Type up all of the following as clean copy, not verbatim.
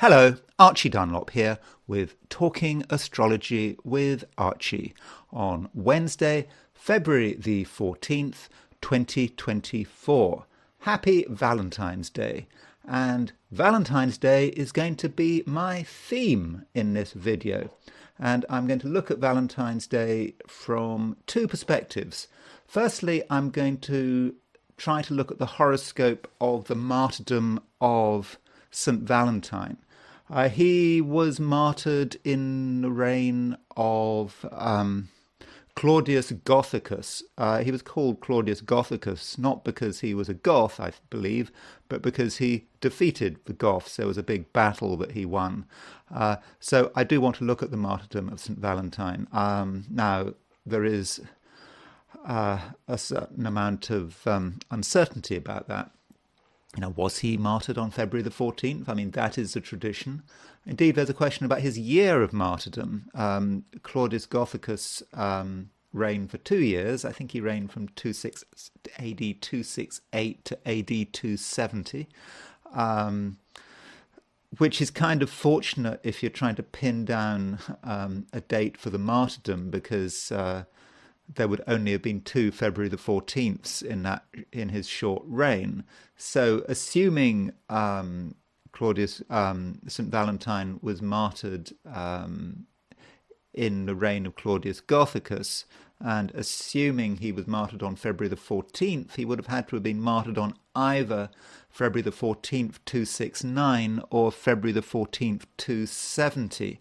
Hello, Archie Dunlop here with Talking Astrology with Archie on Wednesday, February the 14th, 2024. Happy Valentine's Day. And Valentine's Day is going to be my theme in this video. And I'm going to look at Valentine's Day from two perspectives. Firstly, I'm going to try to look at the horoscope of the Martyrdom of St. Valentine. He was martyred in the reign of Claudius Gothicus. He was called Claudius Gothicus not because he was a Goth, I believe, but because he defeated the Goths. There was a big battle that he won. So I do want to look at the Martyrdom of St. Valentine. Now, there is a certain amount of uncertainty about that. Was he martyred on February the 14th? I mean, that is the tradition. Indeed, there's a question about his year of martyrdom. Claudius Gothicus reigned for 2 years. I think he reigned from AD 268 to AD 270, which is kind of fortunate if you're trying to pin down a date for the martyrdom, because there would only have been 2 February the 14th in his short reign. So assuming Claudius St. Valentine was martyred in the reign of Claudius Gothicus, and assuming he was martyred on February the 14th, he would have had to have been martyred on either February the 14th, 269 or February the 14th, 270.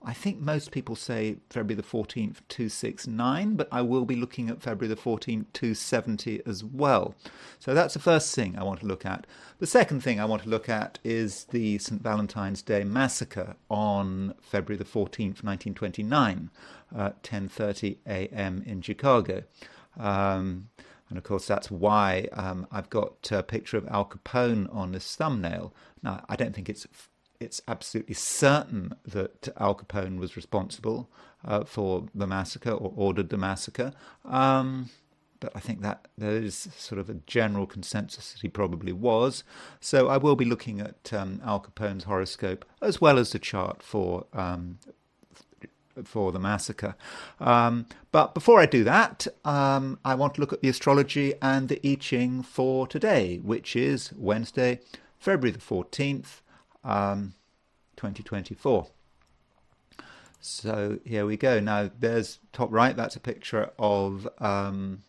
I think most people say February the 14th, 269, but I will be looking at February the 14th, 270 as well. So that's the first thing I want to look at. The second thing I want to look at is the St. Valentine's Day Massacre on February the 14th, 1929, 10:30 a.m. in Chicago. And of course, that's why I've got a picture of Al Capone on this thumbnail. Now, I don't think it's absolutely certain that Al Capone was responsible for the massacre or ordered the massacre. But I think that there is sort of a general consensus that he probably was. So I will be looking at Al Capone's horoscope as well as the chart for the massacre. But before I do that, I want to look at the astrology and the I Ching for today, which is Wednesday, February the 14th, 2024. So here we go. Now there's top right, that's a picture of Al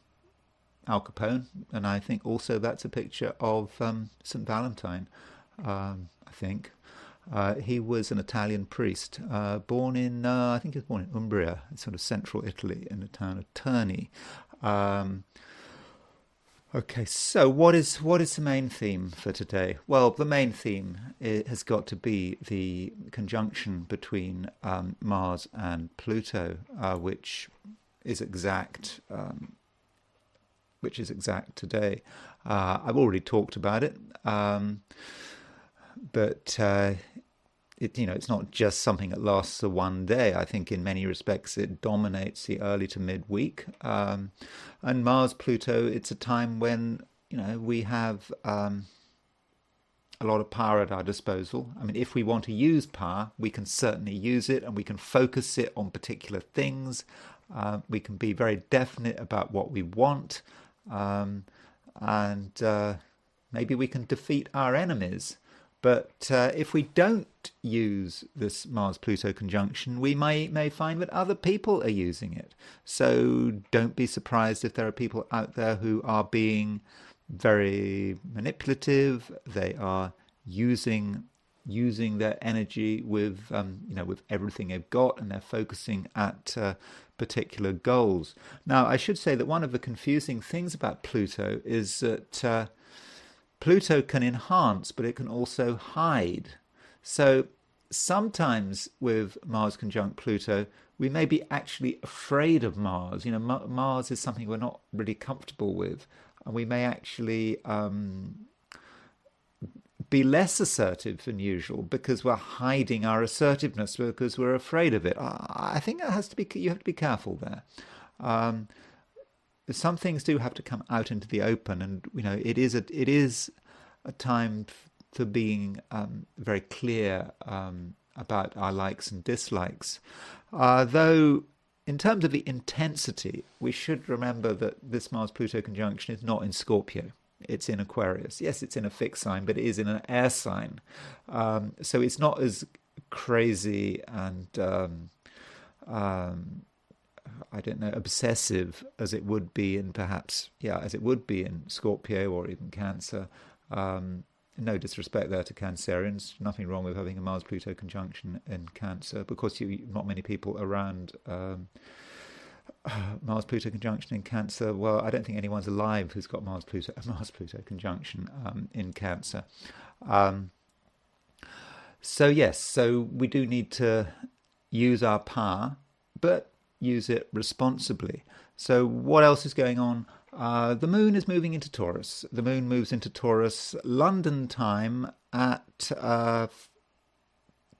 Capone, and I think also that's a picture of St. Valentine. I think he was an Italian priest, born in I think he was born in Umbria, sort of central Italy, in the town of Terni. Okay, so what is the main theme for today? Well, the main theme has got to be the conjunction between Mars and Pluto, which is exact today. I've already talked about it, but it's not just something that lasts for one day. I think in many respects it dominates the early to mid-week. And Mars-Pluto, it's a time when, we have a lot of power at our disposal. I mean, if we want to use power, we can certainly use it, and we can focus it on particular things. We can be very definite about what we want, and maybe we can defeat our enemies. But if we don't use this Mars-Pluto conjunction, we may find that other people are using it. So don't be surprised if there are people out there who are being very manipulative. They are using their energy with with everything they've got, and they're focusing at particular goals. Now, I should say that one of the confusing things about Pluto is that Pluto can enhance, but it can also hide. So sometimes with Mars conjunct Pluto, we may be actually afraid of Mars. Mars is something we're not really comfortable with, and we may actually be less assertive than usual because we're hiding our assertiveness because we're afraid of it. I think you have to be careful there. Some things do have to come out into the open, and it is a time for being very clear about our likes and dislikes. Though, in terms of the intensity, we should remember that this Mars-Pluto conjunction is not in Scorpio. It's in Aquarius. Yes, it's in a fixed sign, but it is in an air sign. So it's not as crazy and, I don't know, obsessive as it would be in as it would be in Scorpio or even Cancer. No disrespect there to Cancerians. Nothing wrong with having a Mars-Pluto conjunction in Cancer, because not many people around Mars-Pluto conjunction in Cancer. Well, I don't think anyone's alive who's got Mars-Pluto conjunction in Cancer. So yes, so we do need to use our power, but use it responsibly. So what else is going on? The moon is moving into Taurus. The moon moves into Taurus London time at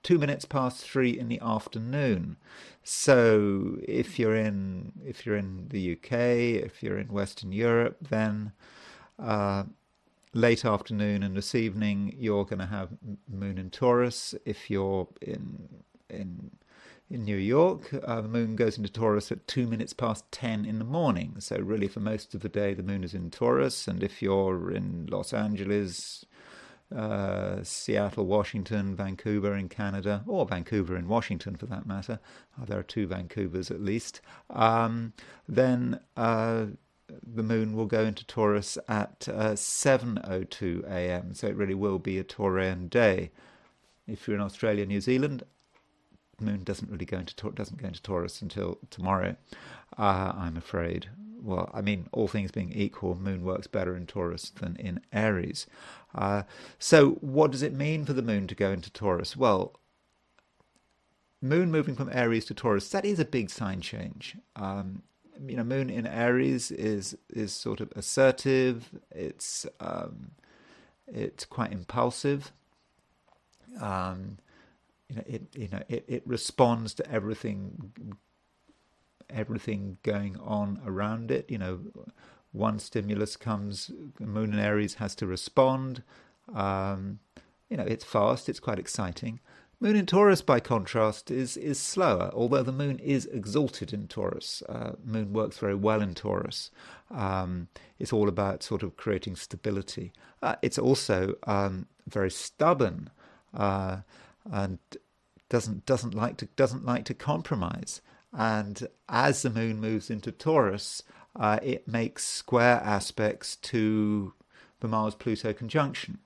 2 minutes past 3 in the afternoon. So if you're in the UK, if you're in Western Europe, then late afternoon and this evening you're going to have moon in Taurus. If you're in New York, the moon goes into Taurus at 2 minutes past 10 in the morning. So really for most of the day the moon is in Taurus. And if you're in Los Angeles, Seattle, Washington, Vancouver in Canada, or Vancouver in Washington for that matter, there are 2 Vancouvers at least, then the moon will go into Taurus at 7:02 a.m. So it really will be a Taurian day. If you're in Australia, New Zealand, the moon doesn't go into Taurus until tomorrow, I'm afraid. Well, I mean, all things being equal, moon works better in Taurus than in Aries. So what does it mean for the moon to go into Taurus? Well, moon moving from Aries to Taurus, that is a big sign change. Moon in Aries is sort of assertive. It's quite impulsive. It responds to everything going on around it. One stimulus comes, moon in Aries has to respond. It's fast, it's quite exciting. Moon in Taurus, by contrast, is slower, although the moon is exalted in Taurus. Moon works very well in Taurus. It's all about sort of creating stability. It's also very stubborn and doesn't like to compromise. And as the moon moves into Taurus, it makes square aspects to the Mars-Pluto conjunction.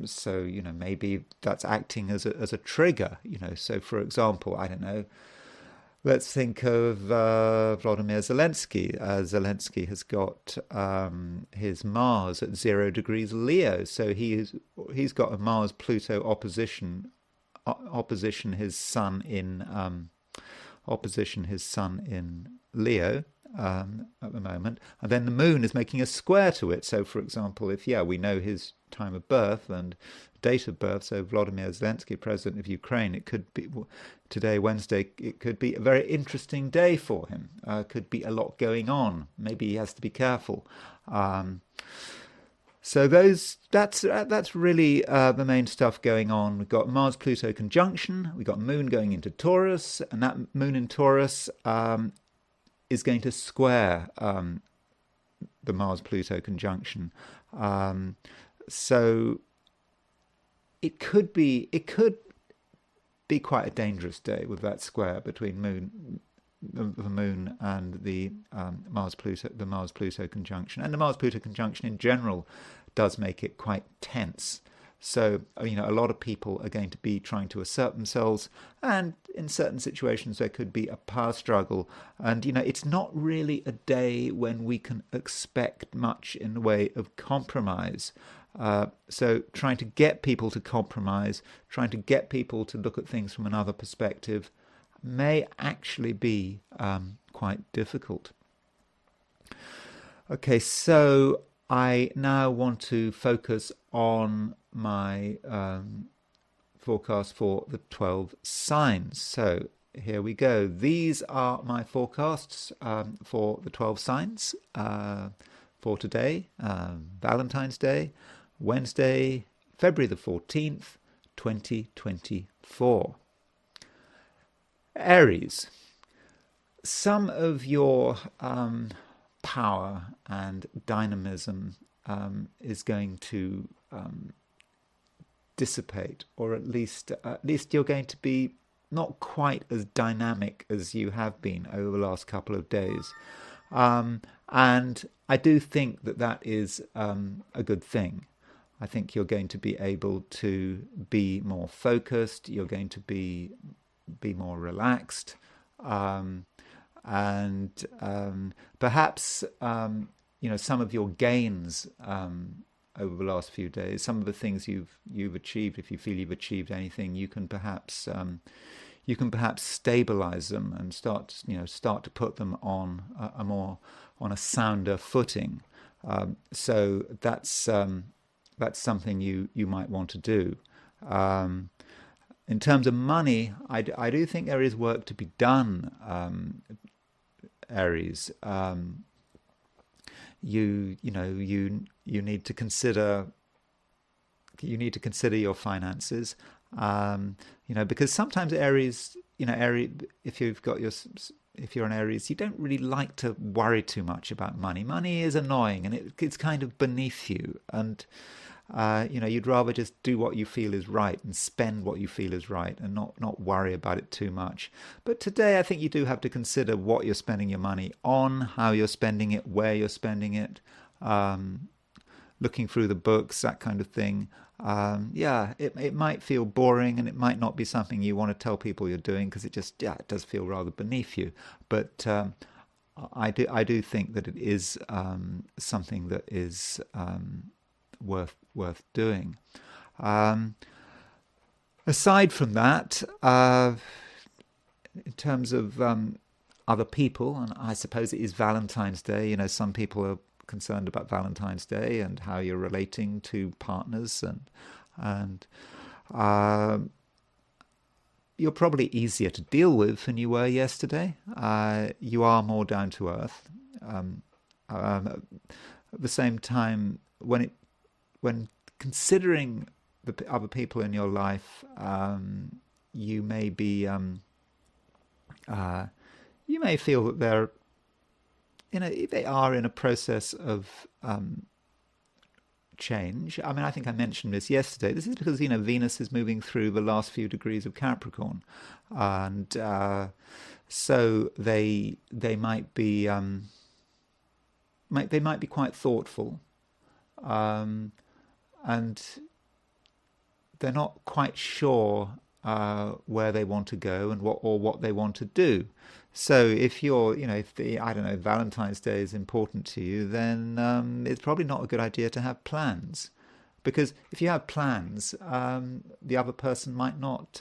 So, maybe that's acting as a trigger, So, for example, I don't know, let's think of Volodymyr Zelensky. Zelensky has got his Mars at 0 degrees Leo. So he's got a Mars-Pluto opposition his sun in Leo at the moment, and then the moon is making a square to it. So, for example, if we know his time of birth and date of birth, so Volodymyr Zelensky, president of Ukraine, it could be today, Wednesday, it could be a very interesting day for him. Could be a lot going on. Maybe he has to be careful. So that's really the main stuff going on. We've got Mars-Pluto conjunction. We've got moon going into Taurus, and that moon in Taurus is going to square the Mars-Pluto conjunction. So it could be quite a dangerous day with that square between the moon and the Mars-Pluto conjunction. And the Mars-Pluto conjunction in general does make it quite tense. So, a lot of people are going to be trying to assert themselves, and in certain situations there could be a power struggle. And, it's not really a day when we can expect much in the way of compromise. So trying to get people to compromise, trying to get people to look at things from another perspective may actually be quite difficult. Okay, so I now want to focus on my forecast for the 12 signs. So here we go. These are my forecasts for the 12 signs for today, Valentine's Day, Wednesday, February the 14th, 2024. Aries, some of your power and dynamism is going to dissipate, or at least you're going to be not quite as dynamic as you have been over the last couple of days. And I do think that is a good thing. I think you're going to be able to be more focused. You're going to be more relaxed, and perhaps some of your gains over the last few days, some of the things you've achieved. If you feel you've achieved anything, you can perhaps stabilize them and start to put them on a sounder footing. So that's something you might want to do. In terms of money, I do think there is work to be done, Aries. You need to consider your finances, because sometimes Aries, if you're an Aries, you don't really like to worry too much about money. Money is annoying, and it's kind of beneath you, and you'd rather just do what you feel is right and spend what you feel is right, and not worry about it too much. But today, I think you do have to consider what you're spending your money on, how you're spending it, where you're spending it, looking through the books, that kind of thing. It might feel boring, and it might not be something you want to tell people you're doing, because it does feel rather beneath you. But I do think that it is something that is worth doing. Aside from that, in terms of other people, and I suppose it is Valentine's Day. Some people are concerned about Valentine's Day and how you're relating to partners, and you're probably easier to deal with than you were yesterday. You are more down to earth. At the same time, when considering the other people in your life, you may feel that they are in a process of change. I mean, I think I mentioned this yesterday. This is because Venus is moving through the last few degrees of Capricorn, and so they might be quite thoughtful. And they're not quite sure where they want to go and what they want to do. So if Valentine's Day is important to you, then it's probably not a good idea to have plans, because if you have plans, the other person might not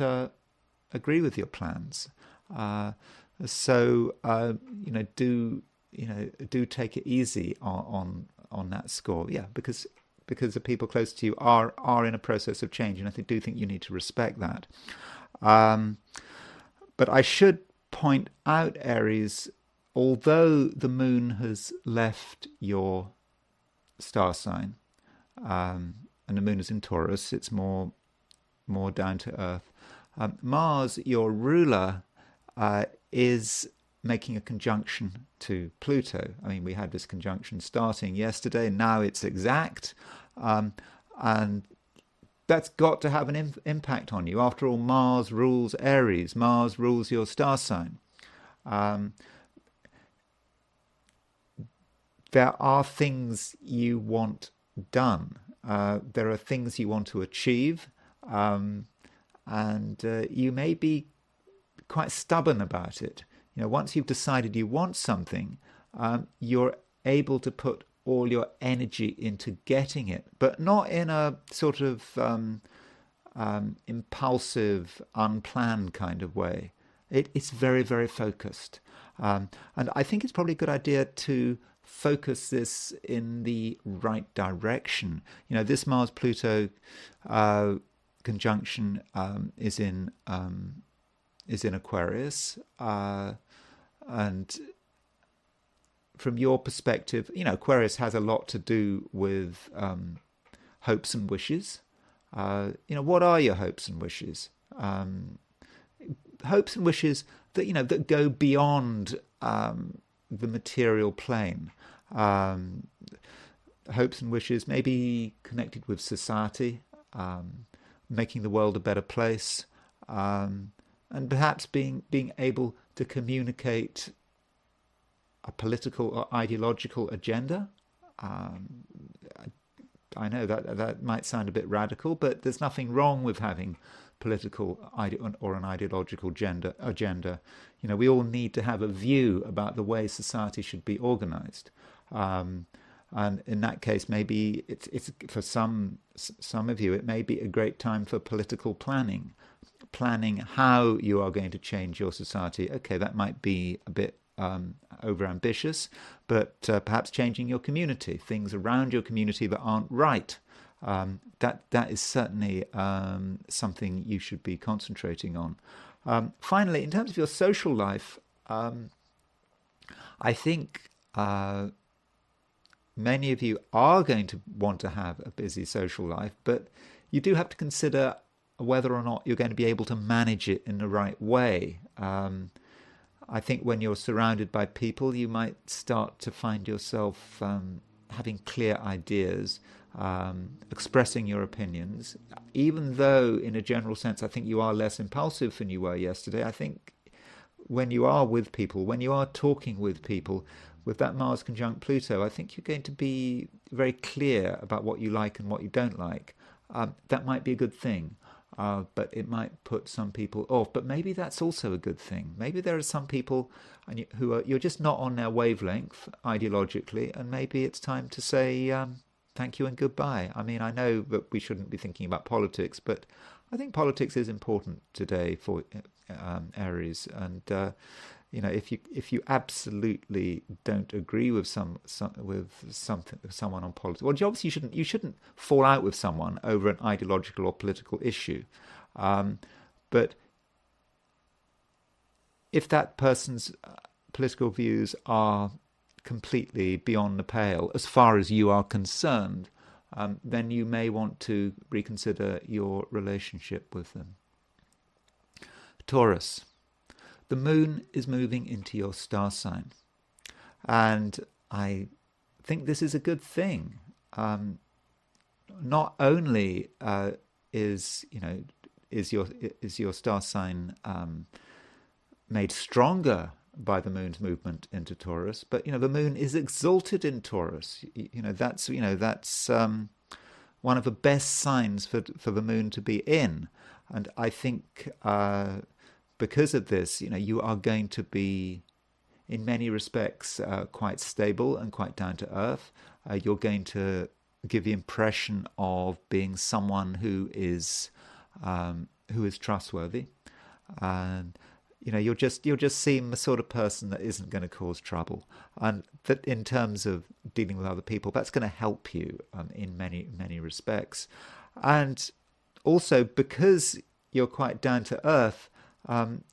agree with your plans. So do take it easy on that score. Yeah, because the people close to you are in a process of change, and I do think you need to respect that. But I should point out, Aries, although the moon has left your star sign, and the moon is in Taurus, it's more down to earth. Mars, your ruler, is making a conjunction to Pluto. I mean, we had this conjunction starting yesterday, and now it's exact, and that's got to have an impact on you. After all, Mars rules Aries. Mars rules your star sign. There are things you want done. There are things you want to achieve, and you may be quite stubborn about it. Once you've decided you want something, you're able to put all your energy into getting it, but not in a sort of impulsive, unplanned kind of way. It's very, very focused. And I think it's probably a good idea to focus this in the right direction. This Mars-Pluto conjunction is in Aquarius, and from your perspective, Aquarius has a lot to do with hopes and wishes. What are your hopes and wishes? Hopes and wishes that that go beyond the material plane. Hopes and wishes maybe connected with society, making the world a better place, and perhaps being able to communicate a political or ideological agenda. I know that might sound a bit radical, but there's nothing wrong with having political or an ideological agenda. We all need to have a view about the way society should be organized. And in that case, maybe it's for some of you, it may be a great time for political planning how you are going to change your society. Okay, that might be a bit over-ambitious, but perhaps changing your community, things around your community that aren't right. That is certainly something you should be concentrating on. Finally, in terms of your social life, I think many of you are going to want to have a busy social life, but you do have to consider whether or not you're going to be able to manage it in the right way. I think when you're surrounded by people, you might start to find yourself having clear ideas, expressing your opinions, even though in a general sense I think you are less impulsive than you were yesterday. I think when you are with people, when you are talking with people, with that Mars conjunct Pluto, I think you're going to be very clear about what you like and what you don't like. That might be a good thing, but it might put some people off. But maybe that's also a good thing. Maybe there are some people you're just not on their wavelength ideologically, and maybe it's time to say thank you and goodbye. I mean, I know that we shouldn't be thinking about politics, but I think politics is important today for Aries, and if you absolutely don't agree with someone on politics, well, obviously you shouldn't fall out with someone over an ideological or political issue, but if that person's political views are completely beyond the pale as far as you are concerned, then you may want to reconsider your relationship with them. Taurus. The moon is moving into your star sign, and I think this is a good thing. Not only is your star sign made stronger by the moon's movement into Taurus, but the moon is exalted in Taurus. That's one of the best signs for the moon to be in, and I think. Because of this, you are going to be, in many respects, quite stable and quite down to earth. You're going to give the impression of being someone who is trustworthy, and you'll just seem the sort of person that isn't going to cause trouble. And that, in terms of dealing with other people, that's going to help you in many respects. And also, because you're quite down to earth.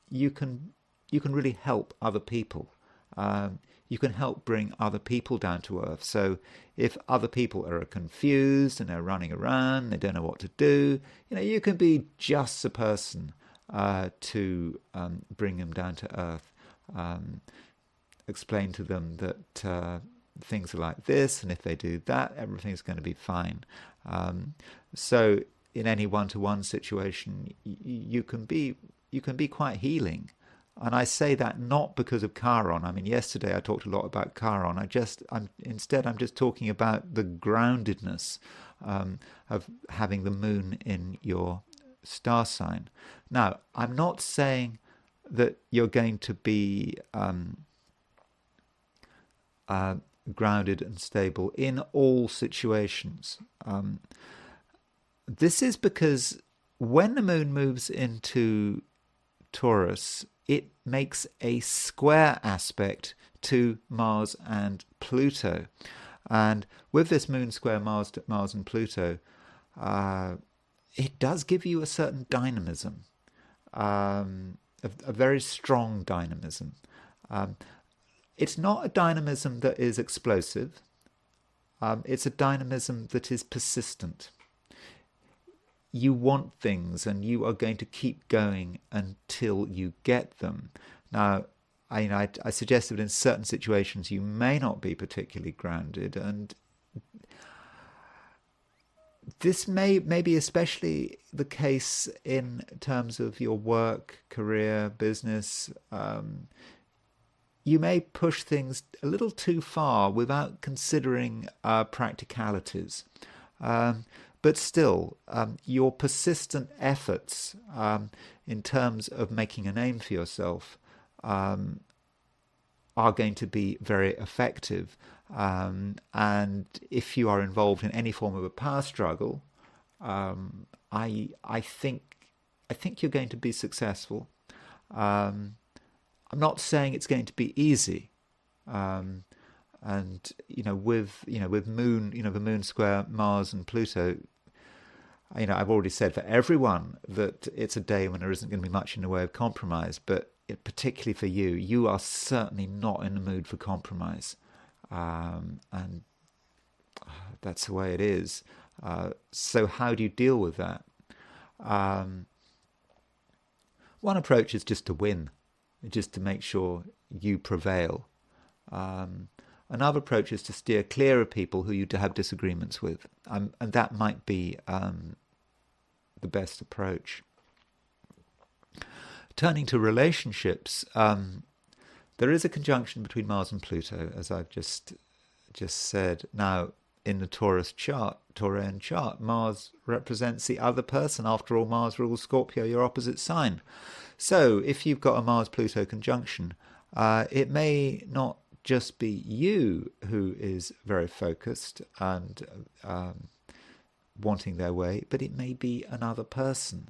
You can really help other people. You can help bring other people down to earth. So if other people are confused and they're running around, they don't know what to do, you can be just the person to bring them down to earth. Explain to them that things are like this, and if they do that, everything's going to be fine. So in any one-to-one situation, you can be quite healing. And I say that not because of Chiron. I mean, yesterday I talked a lot about Chiron. I'm just talking about the groundedness of having the moon in your star sign. Now, I'm not saying that you're going to be grounded and stable in all situations. This is because when the moon moves into Taurus, it makes a square aspect to Mars and Pluto. And with this moon square Mars and Pluto, it does give you a certain dynamism, a very strong dynamism. It's not a dynamism that is explosive. It's a dynamism that is persistent. you want things and you are going to keep going until you get them. Now, I suggest that in certain situations you may not be particularly grounded, and this may be especially the case in terms of your work, career, business. You may push things a little too far without considering practicalities. But still, your persistent efforts in terms of making a name for yourself are going to be very effective. And if you are involved in any form of a power struggle, I think you're going to be successful. I'm not saying it's going to be easy. And with Moon, the Moon square Mars and Pluto, I've already said for everyone that it's a day when there isn't going to be much in the way of compromise, but particularly for you, you are certainly not in the mood for compromise. And that's the way it is. So how do you deal with that? One approach is just to win, just to make sure you prevail. Another approach is to steer clear of people who you have disagreements with, and that might be the best approach. Turning to relationships, there is a conjunction between Mars and Pluto, as I've just said. Now, in the Taurian chart, Mars represents the other person. After all, Mars rules Scorpio, your opposite sign. So if you've got a Mars-Pluto conjunction, it may not just be you who is very focused and wanting their way, but it may be another person.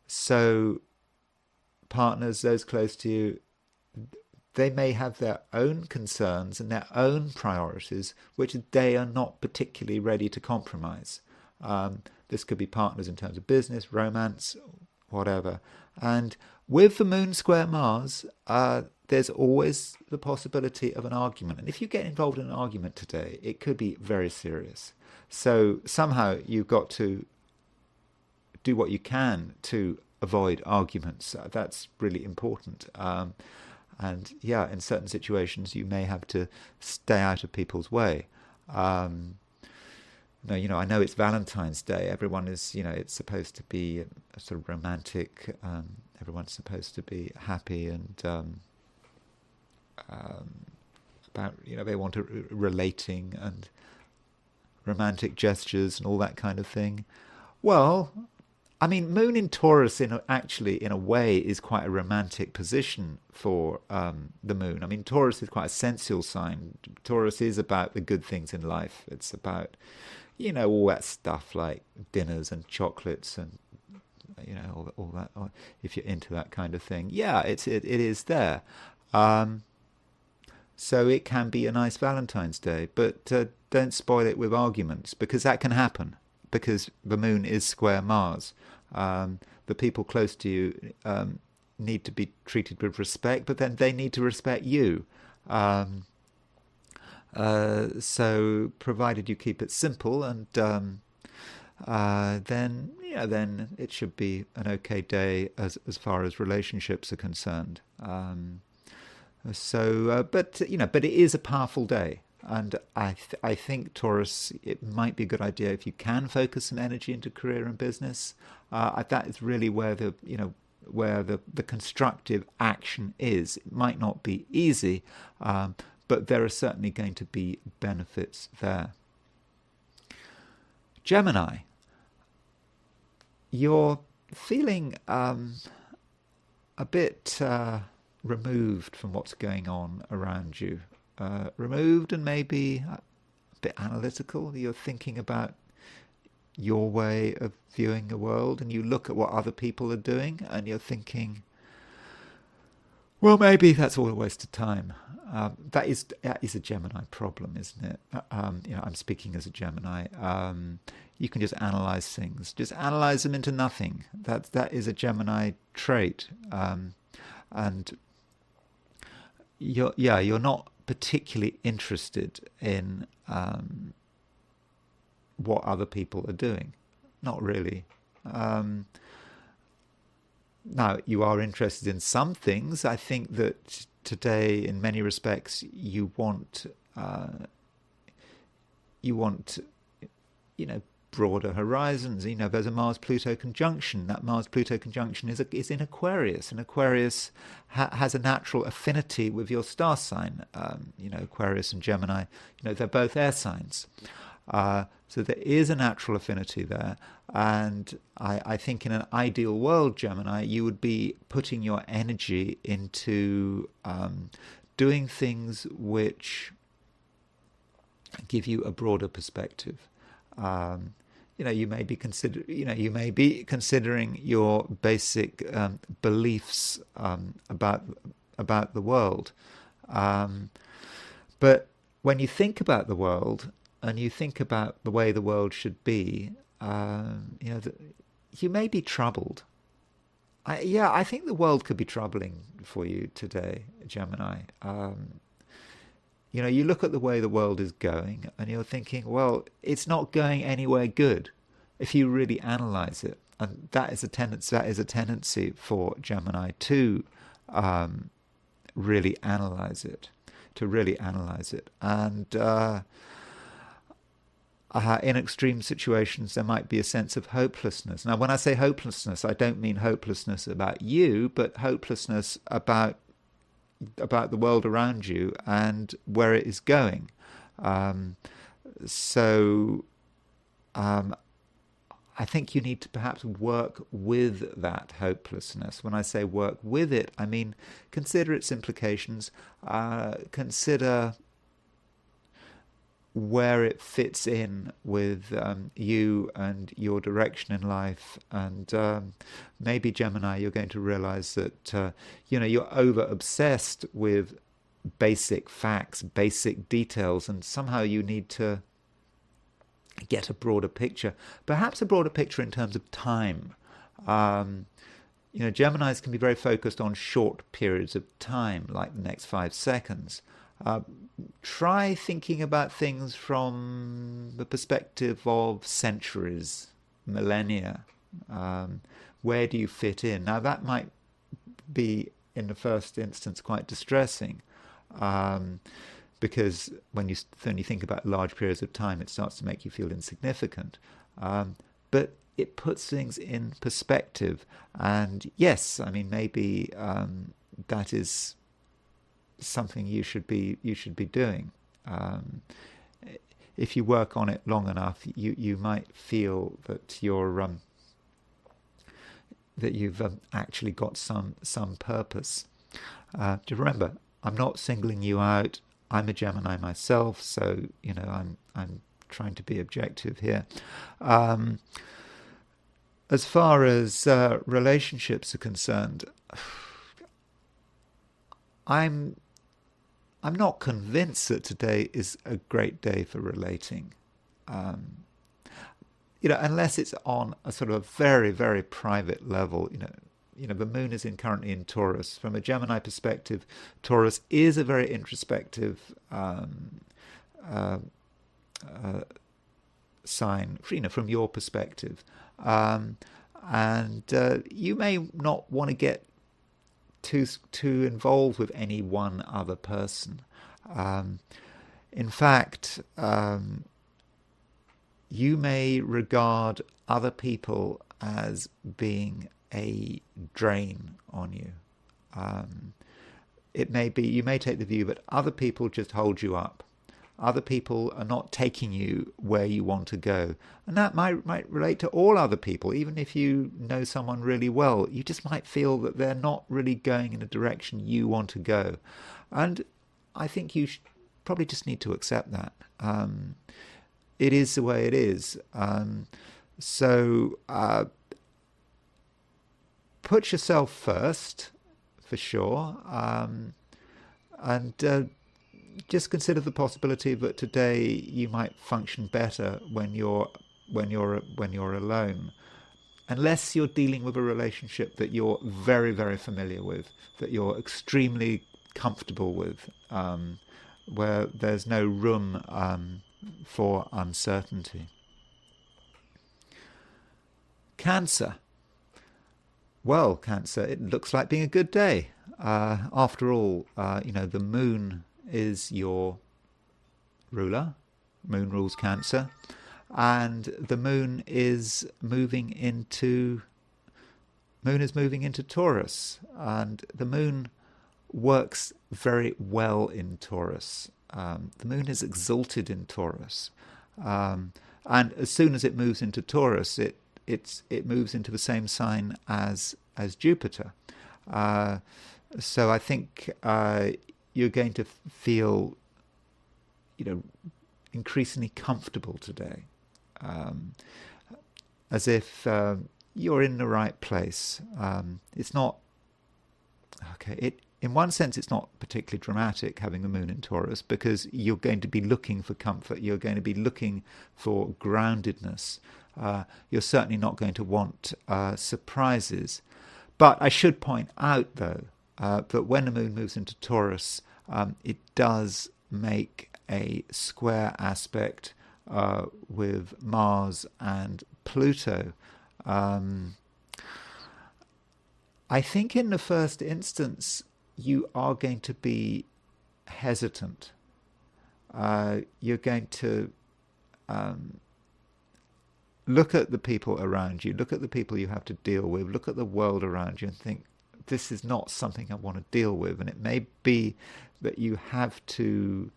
So partners, those close to you, they may have their own concerns and their own priorities, which they are not particularly ready to compromise. This could be partners in terms of business, romance, whatever. And with the Moon square Mars, there's always the possibility of an argument. And if you get involved in an argument today, it could be very serious. So somehow you've got to do what you can to avoid arguments. That's really important. And yeah, in certain situations, you may have to stay out of people's way. I know it's Valentine's Day. Everyone is, it's supposed to be a sort of romantic. Everyone's supposed to be happy and about, they want relating and romantic gestures and all that kind of thing. Well, I mean, Moon in Taurus, in a way, is quite a romantic position for the Moon. I mean, Taurus is quite a sensual sign. Taurus is about the good things in life. It's about, all that stuff like dinners and chocolates and, all that. If you're into that kind of thing, yeah, it is there. So it can be a nice Valentine's Day, but don't spoil it with arguments, because that can happen. Because the Moon is square Mars. The people close to you need to be treated with respect, but then they need to respect you. So provided you keep it simple, and then it should be an okay day as far as relationships are concerned. But it is a powerful day. And I think, Taurus, it might be a good idea if you can focus some energy into career and business. That is really where the constructive action is. It might not be easy, but there are certainly going to be benefits there. Gemini, you're feeling a bit removed from what's going on around you. Removed and maybe a bit analytical. You're thinking about your way of viewing the world, and you look at what other people are doing, and you're thinking, well, maybe that's all a waste of time. That is a Gemini problem, isn't it? I'm speaking as a Gemini. You can just analyze things, just analyze them into nothing. That is a Gemini trait, and you're not particularly interested in what other people are doing. not really. Now, you are interested in some things. I think that today, in many respects, you want, broader horizons. There's a Mars-Pluto conjunction. That Mars-Pluto conjunction is in Aquarius, and Aquarius has a natural affinity with your star sign. Aquarius and Gemini, they're both air signs. So there is a natural affinity there. And I think in an ideal world, Gemini, you would be putting your energy into doing things which give you a broader perspective. You may be considering your basic beliefs about the world. But when you think about the world and you think about the way the world should be, you may be troubled. I think the world could be troubling for you today, Gemini. You look at the way the world is going and you're thinking, well, it's not going anywhere good if you really analyze it. And that is a tendency for Gemini to really analyze it, And in extreme situations, there might be a sense of hopelessness. Now, when I say hopelessness, I don't mean hopelessness about you, but hopelessness about the world around you and where it is going. I think you need to perhaps work with that hopelessness. When I say work with it, I mean consider its implications, consider where it fits in with you and your direction in life. And maybe, Gemini, you're going to realize that you're over obsessed with basic facts, basic details, and somehow you need to get a broader picture, perhaps a broader picture in terms of time. Geminis can be very focused on short periods of time, like the next 5 seconds. Try thinking about things from the perspective of centuries, millennia. Where do you fit in? Now, that might be, in the first instance, quite distressing, because when you think about large periods of time, it starts to make you feel insignificant. But it puts things in perspective. And yes, I mean, maybe that is something you should be doing. If you work on it long enough, you might feel that you've actually got some purpose. To remember, I'm not singling you out. I'm a Gemini myself, so I'm trying to be objective here. As far as relationships are concerned, I'm not convinced that today is a great day for relating. Unless it's on a sort of very, very private level. The moon is currently in Taurus. From a Gemini perspective, Taurus is a very introspective sign, from your perspective. And you may not want to get too involved with any one other person. In fact, you may regard other people as being a drain on you. You may take the view that other people just hold you up. Other people are not taking you where you want to go. And that might relate to all other people. Even if you know someone really well, you just might feel that they're not really going in a direction you want to go. And I think you probably just need to accept that. It is the way it is. So put yourself first, for sure, and just consider the possibility that today you might function better when you're alone, unless you're dealing with a relationship that you're very, very familiar with, that you're extremely comfortable with, where there's no room for uncertainty. Cancer. Well, Cancer, it looks like being a good day. After all, the moon is your ruler. Moon rules Cancer. And the moon is moving into Taurus. And the moon works very well in Taurus. The moon is exalted in Taurus. And as soon as it moves into Taurus, it moves into the same sign as Jupiter. So I think you're going to feel, increasingly comfortable today, as if you're in the right place. It's not okay. In one sense, it's not particularly dramatic having the moon in Taurus, because you're going to be looking for comfort. You're going to be looking for groundedness. You're certainly not going to want surprises. But I should point out, though, that when the moon moves into Taurus, it does make a square aspect with Mars and Pluto. I think in the first instance, you are going to be hesitant. You're going to look at the people around you, look at the people you have to deal with, look at the world around you and think, this is not something I want to deal with. And it may be that you have to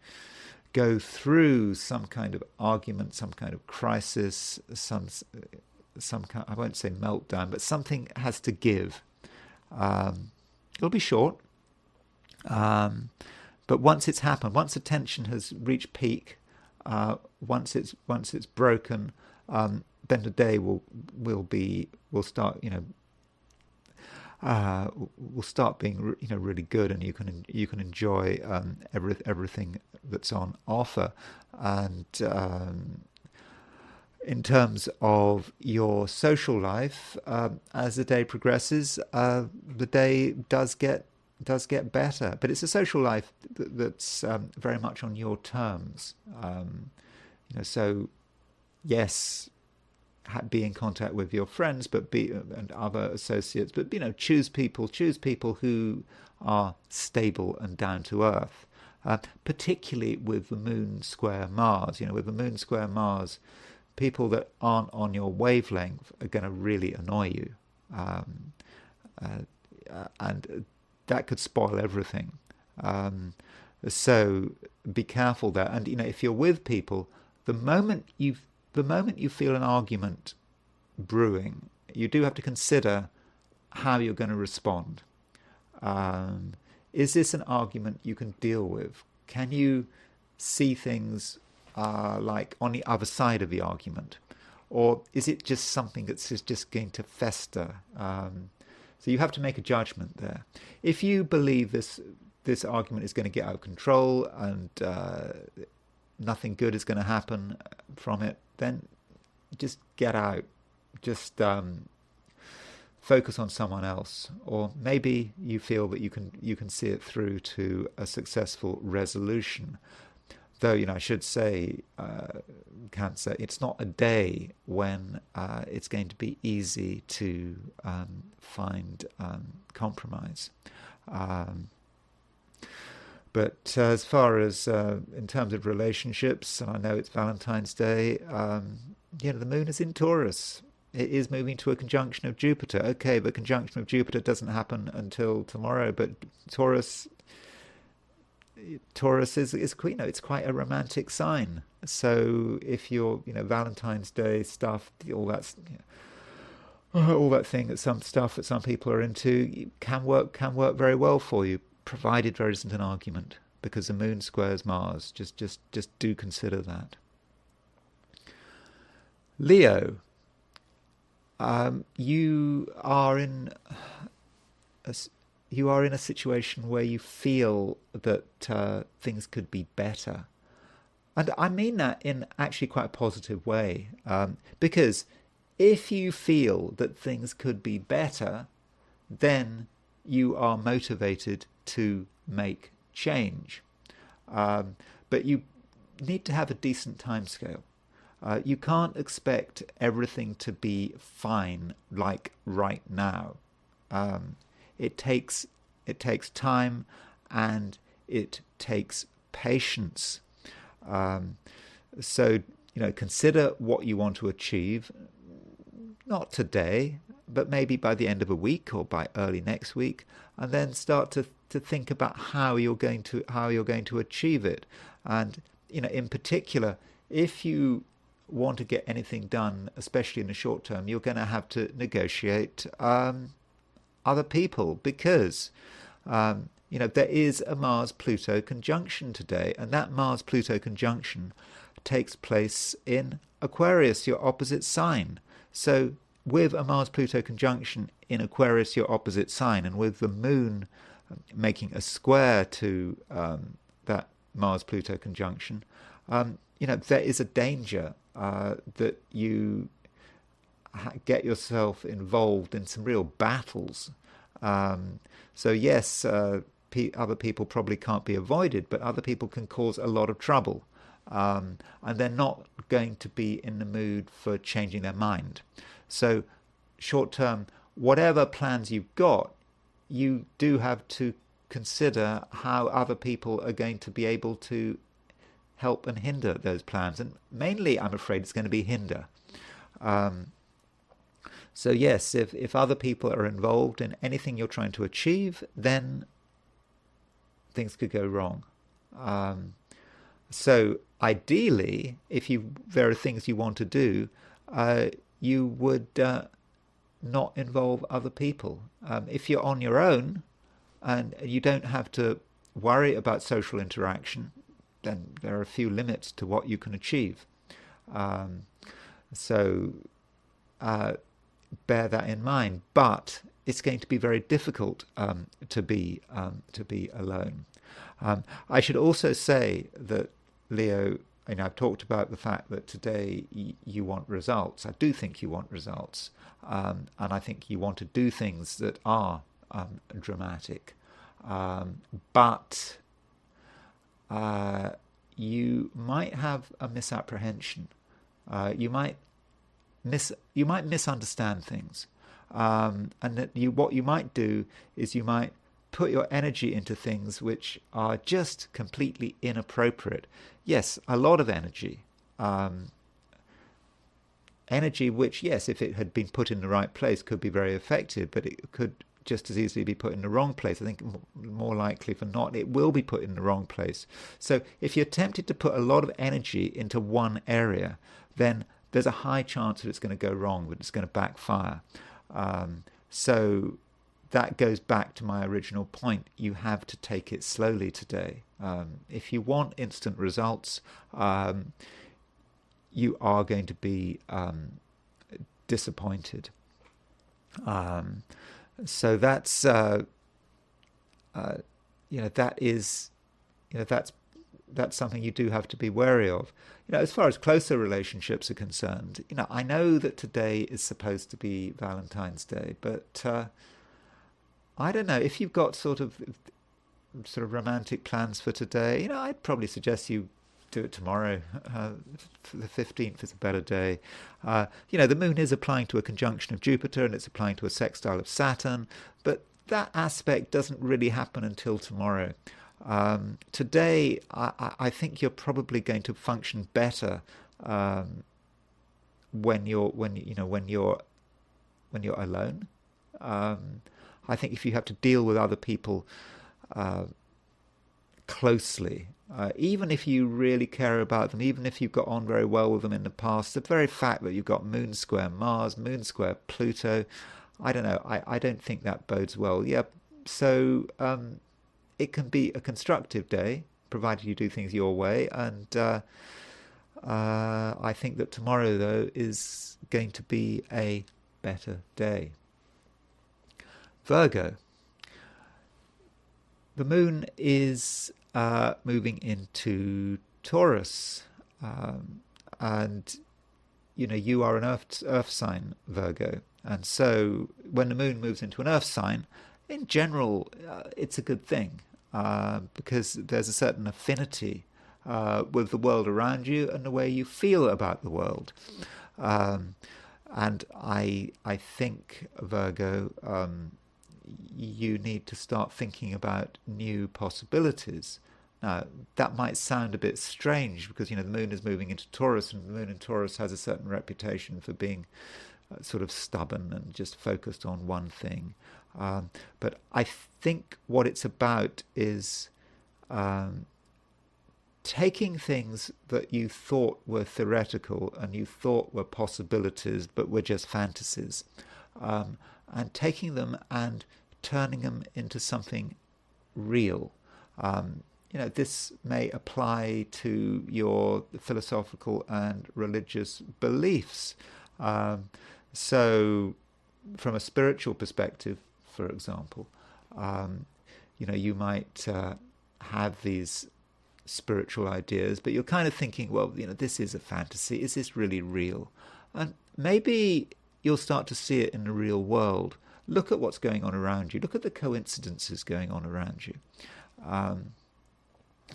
go through some kind of argument, some kind of crisis, some kind, I won't say meltdown, but something has to give. It'll be short. But once it's happened, once the tension has reached peak, once it's broken, then the day will start will start being really good, and you can enjoy everything that's on offer. And in terms of your social life, as the day progresses, the day does get better, but it's a social life that's very much on your terms. So yes, be in contact with your friends, and other associates, but choose people who are stable and down to earth. Particularly with the moon square Mars. With the moon square Mars, people that aren't on your wavelength are going to really annoy you, and that could spoil everything. So be careful there. And if you're with people, the moment you feel an argument brewing, you do have to consider how you're going to respond. Is this an argument you can deal with? Can you see things like on the other side of the argument? Or is it just something that's just going to fester? So you have to make a judgment there. If you believe this argument is going to get out of control and nothing good is going to happen from it, then just get out. Just focus on someone else. Or maybe you feel that you can see it through to a successful resolution. Though, I should say, Cancer, it's not a day when it's going to be easy to find compromise. But as far as in terms of relationships, and I know it's Valentine's Day, the moon is in Taurus. It is moving to a conjunction of Jupiter. Okay, the conjunction of Jupiter doesn't happen until tomorrow, but Taurus is it's quite a romantic sign. So if you're Valentine's Day stuff, all that thing that some people are into can work very well for you, provided there isn't an argument, because the moon squares Mars. Just do consider that. Leo, you are in a situation where you feel that things could be better. And I mean that in actually quite a positive way, because if you feel that things could be better, then you are motivated to make change. But you need to have a decent timescale. You can't expect everything to be fine like right now. It takes time, and it takes patience. So, consider what you want to achieve, not today, but maybe by the end of a week or by early next week, and then start to think about how you're going to achieve it. And in particular, if you want to get anything done, especially in the short term, you're going to have to negotiate other people, because there is a Mars-Pluto conjunction today, and that Mars-Pluto conjunction takes place in Aquarius, your opposite sign. So with a Mars-Pluto conjunction in Aquarius, your opposite sign, and with the moon making a square to that Mars-Pluto conjunction, there is a danger that you get yourself involved in some real battles. So yes, other people probably can't be avoided, but other people can cause a lot of trouble. And they're not going to be in the mood for changing their mind. So short term, whatever plans you've got, you do have to consider how other people are going to be able to help and hinder those plans. And mainly, I'm afraid, it's going to be hinder. So yes, if other people are involved in anything you're trying to achieve, then things could go wrong. So ideally, if there are things you want to do, you would not involve other people. If you're on your own and you don't have to worry about social interaction, then there are a few limits to what you can achieve. So bear that in mind. But it's going to be very difficult to be alone. I should also say that, Leo, I've talked about the fact that today you want results. I do think you want results, and I think you want to do things that are dramatic. But you might have a misapprehension. You might misunderstand things, and that what you might do is you might put your energy into things which are just completely inappropriate. Yes, a lot of energy. Energy which, yes, if it had been put in the right place, could be very effective, but it could just as easily be put in the wrong place. I think more likely for not, it will be put in the wrong place. So if you're tempted to put a lot of energy into one area, then there's a high chance that it's going to go wrong, that it's going to backfire. So that goes back to my original point. You have to take it slowly today. If you want instant results, you are going to be disappointed. So that's that is that's something you do have to be wary of. As far as closer relationships are concerned, I know that today is supposed to be Valentine's Day, but I don't know if you've got sort of romantic plans for today. I'd probably suggest you do it tomorrow. The 15th is a better day. The moon is applying to a conjunction of Jupiter, and it's applying to a sextile of Saturn, but that aspect doesn't really happen until tomorrow. Today, I think you're probably going to function better when you're alone. I think if you have to deal with other people closely, even if you really care about them, even if you've got on very well with them in the past, the very fact that you've got moon square Mars, moon square Pluto, I don't know, I don't think that bodes well. Yeah, so it can be a constructive day, provided you do things your way, and I think that tomorrow, though, is going to be a better day. Virgo. The moon is moving into Taurus, and you are an earth sign, Virgo, and so when the moon moves into an earth sign, in general, it's a good thing, because there's a certain affinity with the world around you and the way you feel about the world. And I think, Virgo, you need to start thinking about new possibilities. Now, that might sound a bit strange because, the moon is moving into Taurus, and the moon in Taurus has a certain reputation for being sort of stubborn and just focused on one thing. But I think what it's about is taking things that you thought were theoretical and you thought were possibilities but were just fantasies, and taking them and turning them into something real. This may apply to your philosophical and religious beliefs. So from a spiritual perspective, for example, you might have these spiritual ideas, but you're kind of thinking, well, this is a fantasy. Is this really real? And maybe you'll start to see it in the real world. Look at what's going on around you. Look at the coincidences going on around you.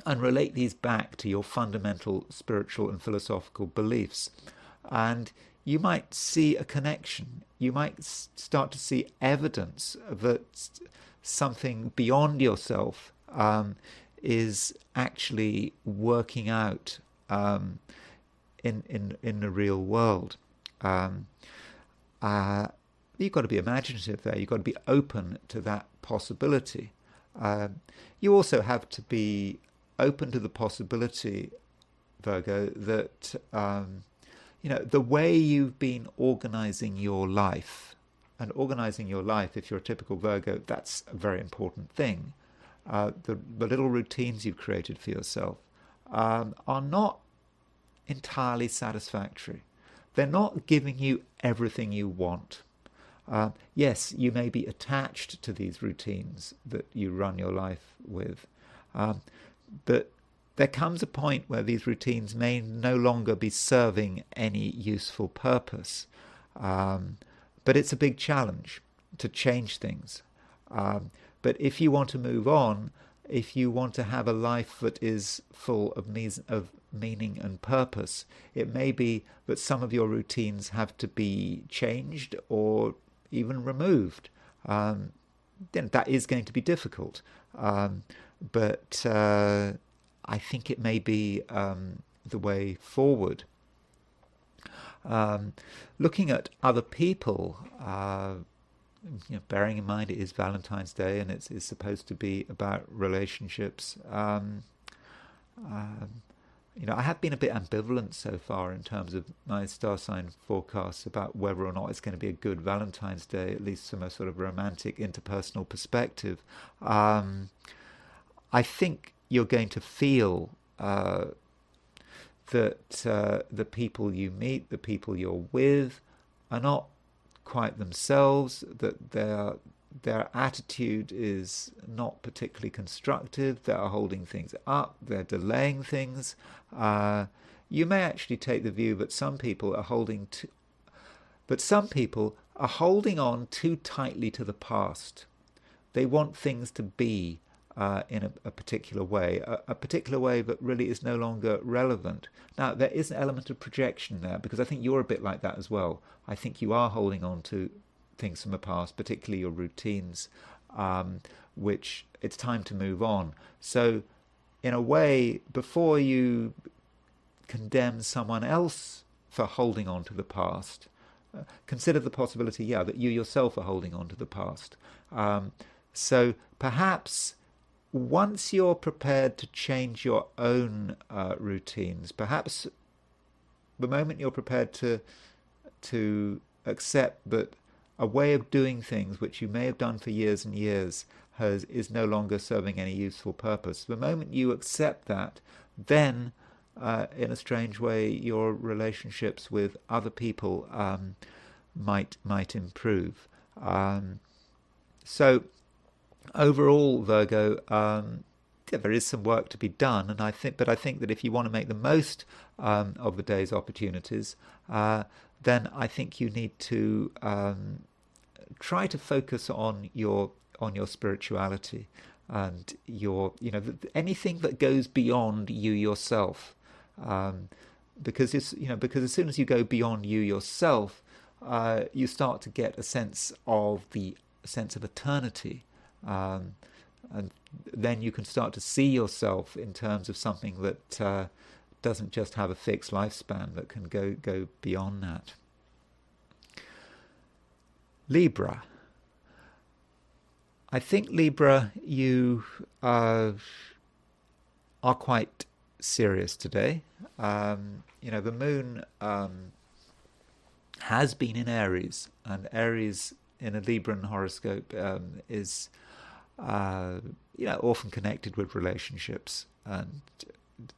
And relate these back to your fundamental spiritual and philosophical beliefs. And you might see a connection. You might start to see evidence that something beyond yourself is actually working out in the real world. You've got to be imaginative there. You've got to be open to that possibility. You also have to be open to the possibility, Virgo, that the way you've been organizing your life, and organizing your life, if you're a typical Virgo, that's a very important thing. The little routines you've created for yourself are not entirely satisfactory. They're not giving you everything you want. Yes, you may be attached to these routines that you run your life with, but there comes a point where these routines may no longer be serving any useful purpose. But it's a big challenge to change things. But if you want to move on, if you want to have a life that is full of meaning and purpose, it may be that some of your routines have to be changed or even removed. Then that is going to be difficult. But I think it may be the way forward. Looking at other people, bearing in mind it is Valentine's Day and it's supposed to be about relationships. I have been a bit ambivalent so far in terms of my star sign forecasts about whether or not it's going to be a good Valentine's Day, at least from a sort of romantic interpersonal perspective. I think you're going to feel that the people you meet, the people you're with, are not quite themselves, that their attitude is not particularly constructive, they are holding things up, they're delaying things. You may actually take the view that some people are holding on too tightly to the past. They want things to be in a particular way, a particular way that really is no longer relevant. Now, there is an element of projection there, because I think you're a bit like that as well. I think you are holding on to things from the past, particularly your routines, which it's time to move on. So, in a way, before you condemn someone else for holding on to the past, consider the possibility, that you yourself are holding on to the past. So perhaps once you're prepared to change your own routines, perhaps the moment you're prepared to accept that a way of doing things which you may have done for years and years is no longer serving any useful purpose, the moment you accept that, then in a strange way your relationships with other people might improve. So overall, Virgo, there is some work to be done, and I think that if you want to make the most of the day's opportunities, then I think you need to try to focus on your spirituality. and anything that goes beyond you yourself, because because as soon as you go beyond you yourself, you start to get a sense of eternity, and then you can start to see yourself in terms of something that doesn't just have a fixed lifespan, but can go beyond that. Libra. I think Libra, you are quite serious today. The moon has been in Aries, and Aries in a Libran horoscope is often connected with relationships, and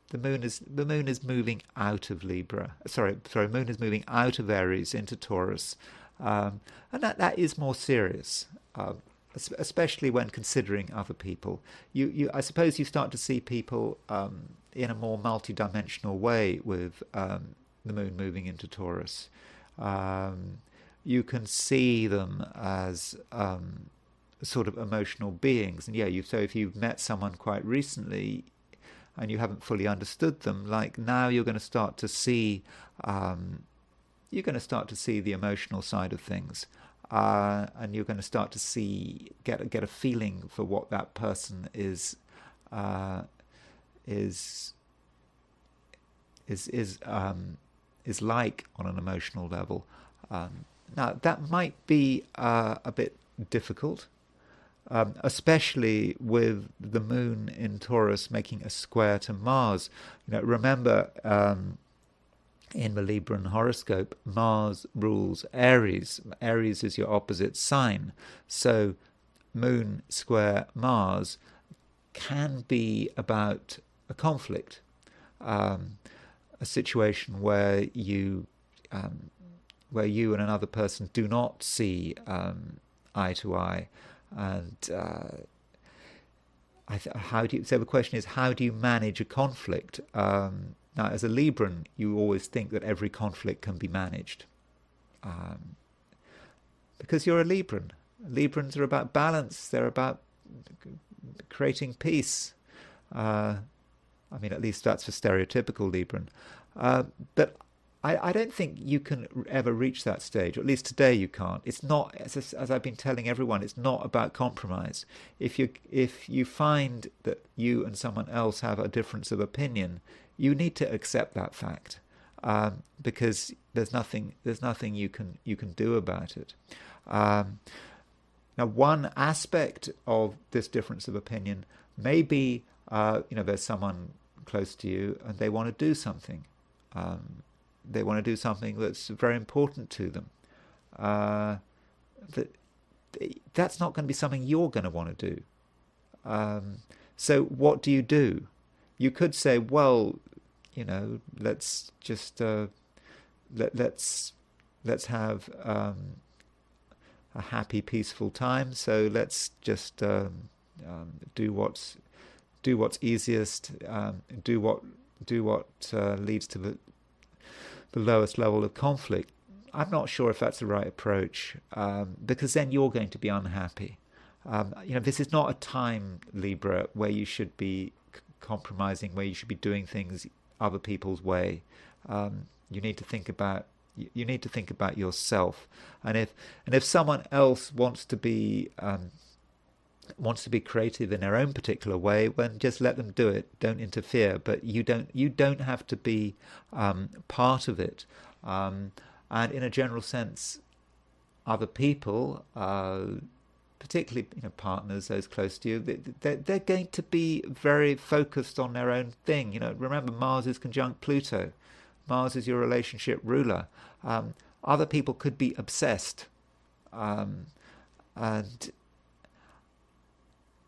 the moon is moving out of Libra. Moon is moving out of Aries into Taurus, and that is more serious. Especially when considering other people. I suppose you start to see people in a more multi-dimensional way with the moon moving into Taurus. You can see them as sort of emotional beings. And so if you've met someone quite recently and you haven't fully understood them, like now you're going to start to see the emotional side of things. And you're going to start to get a feeling for what that person is like on an emotional level. Now that might be a bit difficult, especially with the moon in Taurus making a square to Mars. Remember. In the Libran horoscope, Mars rules Aries. Aries is your opposite sign. So Moon square Mars can be about a conflict, a situation where you and another person do not see eye to eye. And so the question is, how do you manage a conflict? Now, as a Libran, you always think that every conflict can be managed, because you're a Libran. Librans are about balance. They're about creating peace. At least that's for stereotypical Libran. But I don't think you can ever reach that stage, or at least today you can't. It's not, as I've been telling everyone, it's not about compromise. If you find that you and someone else have a difference of opinion, you need to accept that fact, because there's nothing you can do about it. Now, one aspect of this difference of opinion may be, there's someone close to you and they want to do something. They want to do something that's very important to them. That's not going to be something you're going to want to do. So what do? You could say, well, let's just let's have a happy, peaceful time. So let's just do what's easiest. Do what leads to the lowest level of conflict. I'm not sure if that's the right approach, because then you're going to be unhappy. This is not a time, Libra, where you should be compromising, where you should be doing things other people's way. You need to think about yourself, and if someone else wants to be creative in their own particular way, then just let them do it. Don't interfere, but you don't have to be part of it. And in a general sense, other people, particularly partners, those close to you, they're going to be very focused on their own thing. Remember, Mars is conjunct Pluto. Mars is your relationship ruler. Other people could be obsessed, and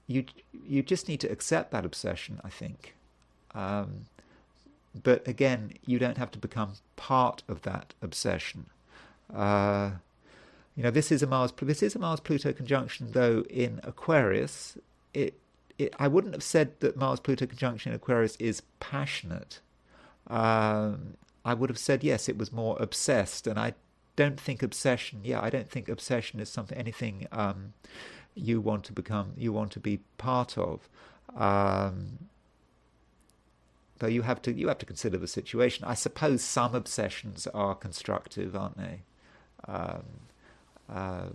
you just need to accept that obsession, I think. But again, you don't have to become part of that obsession. This is a Mars-Pluto conjunction, though in Aquarius. I wouldn't have said that Mars-Pluto conjunction in Aquarius is passionate. I would have said yes, it was more obsessed, and I don't think obsession is anything you want to be part of. Though you have to consider the situation. I suppose some obsessions are constructive, aren't they? Um, uh,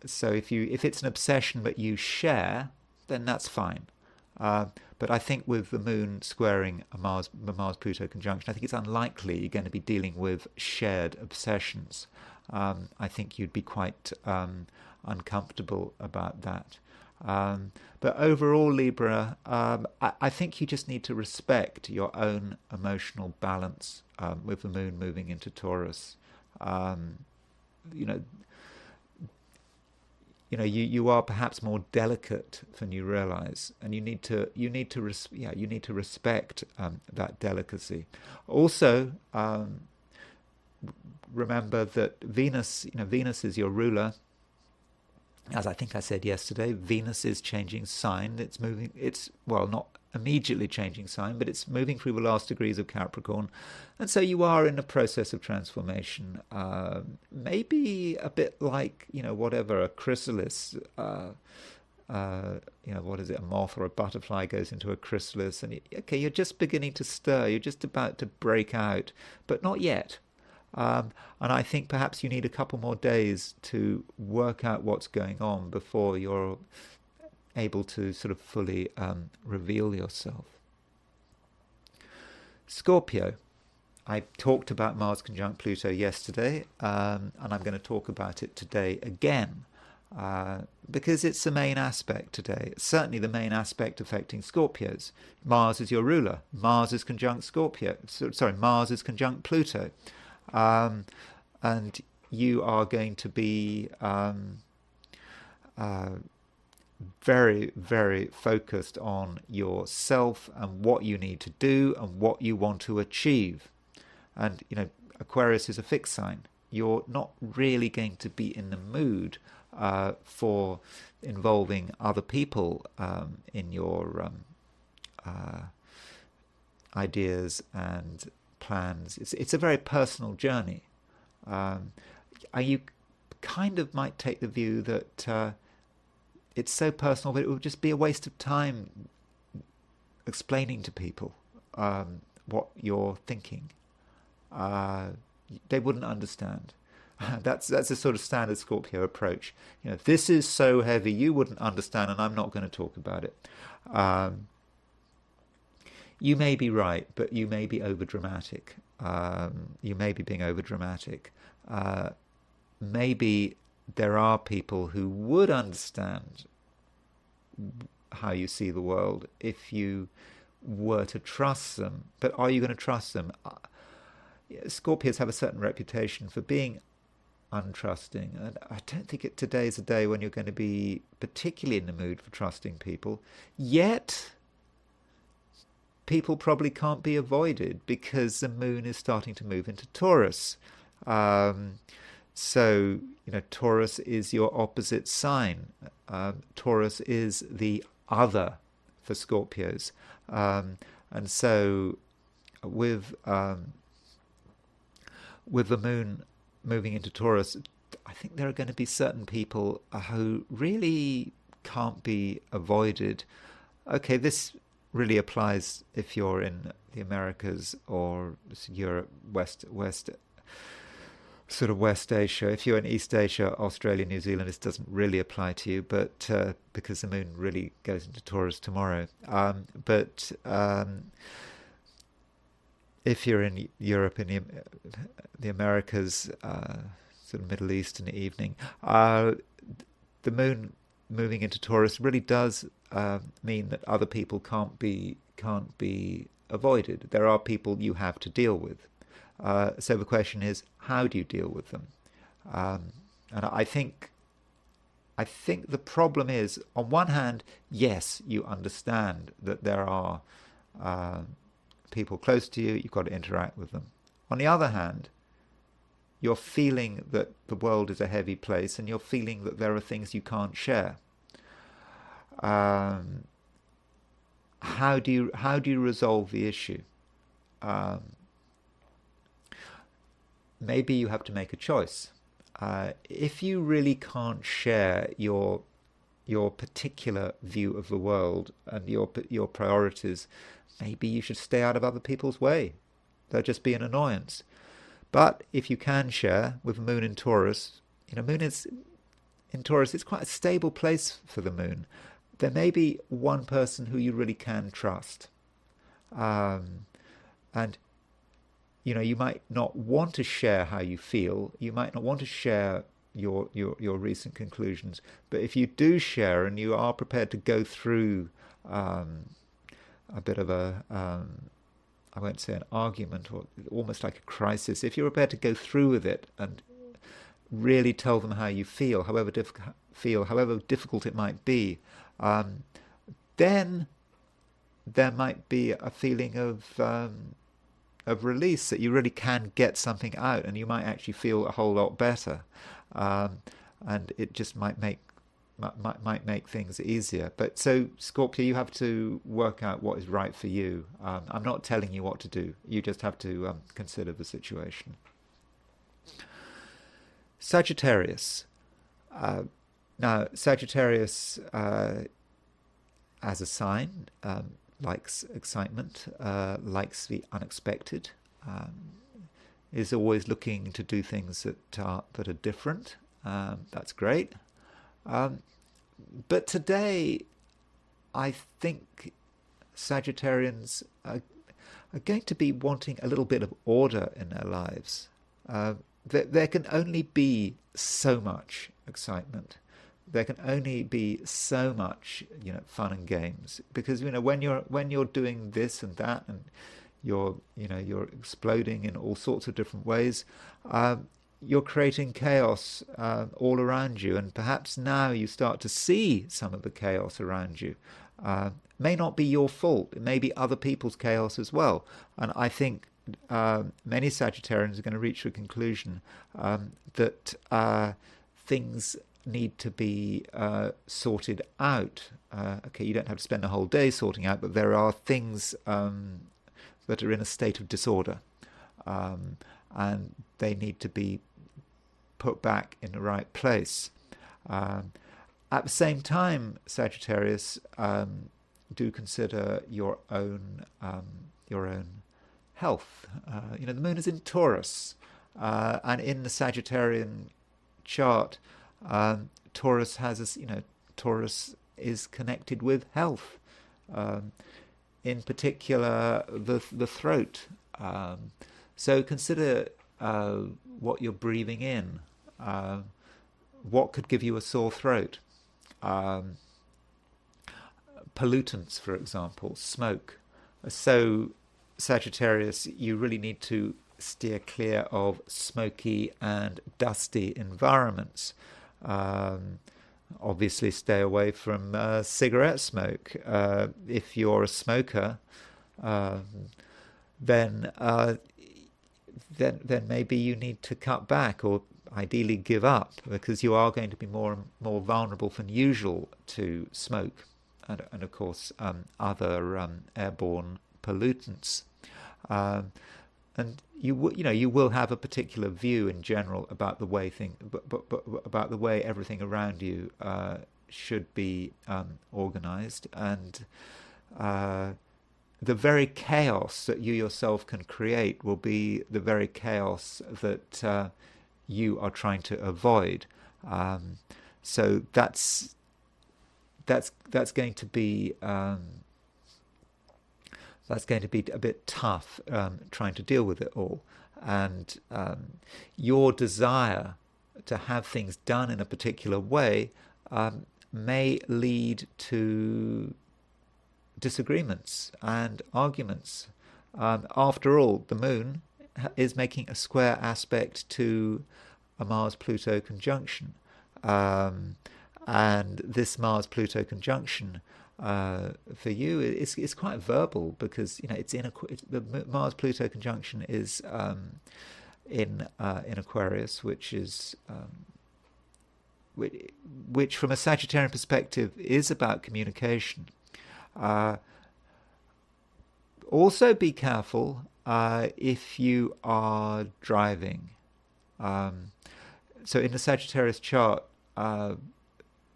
so if it's an obsession that you share, then that's fine. But I think with the Moon squaring the Mars-Pluto conjunction, I think it's unlikely you're going to be dealing with shared obsessions. I think you'd be quite uncomfortable about that. But overall, Libra, I think you just need to respect your own emotional balance with the Moon moving into Taurus. You know, you are perhaps more delicate than you realize, and you need to respect that delicacy. Also, remember that Venus is your ruler. As I think I said yesterday, Venus is changing sign. It's moving. Not immediately changing sign, but it's moving through the last degrees of Capricorn, and so you are in a process of transformation. Maybe a bit like whatever a chrysalis. What is it? A moth or a butterfly goes into a chrysalis, and you're just beginning to stir. You're just about to break out, but not yet. And I think perhaps you need a couple more days to work out what's going on before you're able to sort of fully reveal yourself. Scorpio. I talked about Mars conjunct Pluto yesterday, and I'm going to talk about it today again, because it's the main aspect today. It's certainly the main aspect affecting Scorpios. Mars is your ruler. Mars is conjunct Mars is conjunct Pluto. And you are going to be very, very focused on yourself and what you need to do and what you want to achieve. And, Aquarius is a fixed sign. You're not really going to be in the mood for involving other people in your ideas and plans. It's a very personal journey. You kind of might take the view that it's so personal that it would just be a waste of time explaining to people what you're thinking. They wouldn't understand. That's a sort of standard Scorpio approach. This is so heavy, you wouldn't understand, and I'm not going to talk about it. You may be right, but you may be overdramatic. You may be being overdramatic. Maybe there are people who would understand how you see the world if you were to trust them. But are you going to trust them? Scorpios have a certain reputation for being untrusting, and I don't think today is a day when you're going to be particularly in the mood for trusting people. Yet people probably can't be avoided because the Moon is starting to move into Taurus. So, Taurus is your opposite sign. Taurus is the other for Scorpios. And so with the Moon moving into Taurus, I think there are going to be certain people who really can't be avoided. Okay, this really applies if you're in the Americas or Europe, West Asia. If you're in East Asia, Australia, New Zealand, this doesn't really apply to you, but because the Moon really goes into Taurus tomorrow. But if you're in Europe, in the Americas, sort of Middle East in the evening, the Moon moving into Taurus really does mean that other people can't be avoided. There are people you have to deal with. So the question is, how do you deal with them? And I think the problem is, on one hand, yes, you understand that there are people close to you, you've got to interact with them. On the other hand, you're feeling that the world is a heavy place, and you're feeling that there are things you can't share. How do you resolve the issue? Maybe you have to make a choice. if you really can't share your particular view of the world and your priorities, maybe you should stay out of other people's way. They'll just be an annoyance. But if you can share with the moon in Taurus, moon is in Taurus, it's quite a stable place for the moon. There may be one person who you really can trust. And you might not want to share how you feel. You might not want to share your recent conclusions. But if you do share and you are prepared to go through a bit of a, I won't say an argument, or almost like a crisis, if you're prepared to go through with it and really tell them how you feel, however difficult it might be, then there might be a feeling of release, that you really can get something out, and you might actually feel a whole lot better, and it just might make things easier. But so, Scorpio, you have to work out what is right for you. I'm not telling you what to do. You just have to consider the situation. Sagittarius. Now, Sagittarius, as a sign, likes excitement, likes the unexpected, is always looking to do things that are different. That's great. But today, I think Sagittarians are going to be wanting a little bit of order in their lives. There can only be so much excitement. There can only be so much, fun and games, because when you're doing this and that, and you're exploding in all sorts of different ways, you're creating chaos all around you, and perhaps now you start to see some of the chaos around you. May not be your fault; it may be other people's chaos as well. And I think many Sagittarians are going to reach a conclusion that things need to be sorted out. Okay, you don't have to spend the whole day sorting out, but there are things that are in a state of disorder, and they need to be put back in the right place. At the same time, Sagittarius, do consider your own health. The moon is in Taurus, and in the Sagittarian chart, Taurus has Taurus is connected with health, in particular the throat. So consider what you're breathing in. What could give you a sore throat? Pollutants, for example, smoke. So Sagittarius, you really need to steer clear of smoky and dusty environments. Obviously, stay away from cigarette smoke. If you're a smoker, then maybe you need to cut back, or ideally give up, because you are going to be more vulnerable than usual to smoke, and of course other airborne pollutants. And you will have a particular view in general about the way about the way everything around you should be organized, and the very chaos that you yourself can create will be the very chaos that you are trying to avoid. So that's going to be a bit tough, trying to deal with it all. And your desire to have things done in a particular way may lead to disagreements and arguments. After all, the moon is making a square aspect to a Mars-Pluto conjunction. And this Mars-Pluto conjunction for you is quite verbal, because it's the Mars-Pluto conjunction is in Aquarius, which is which from a Sagittarian perspective is about communication. Also, be careful if you are driving. So in the Sagittarius chart, the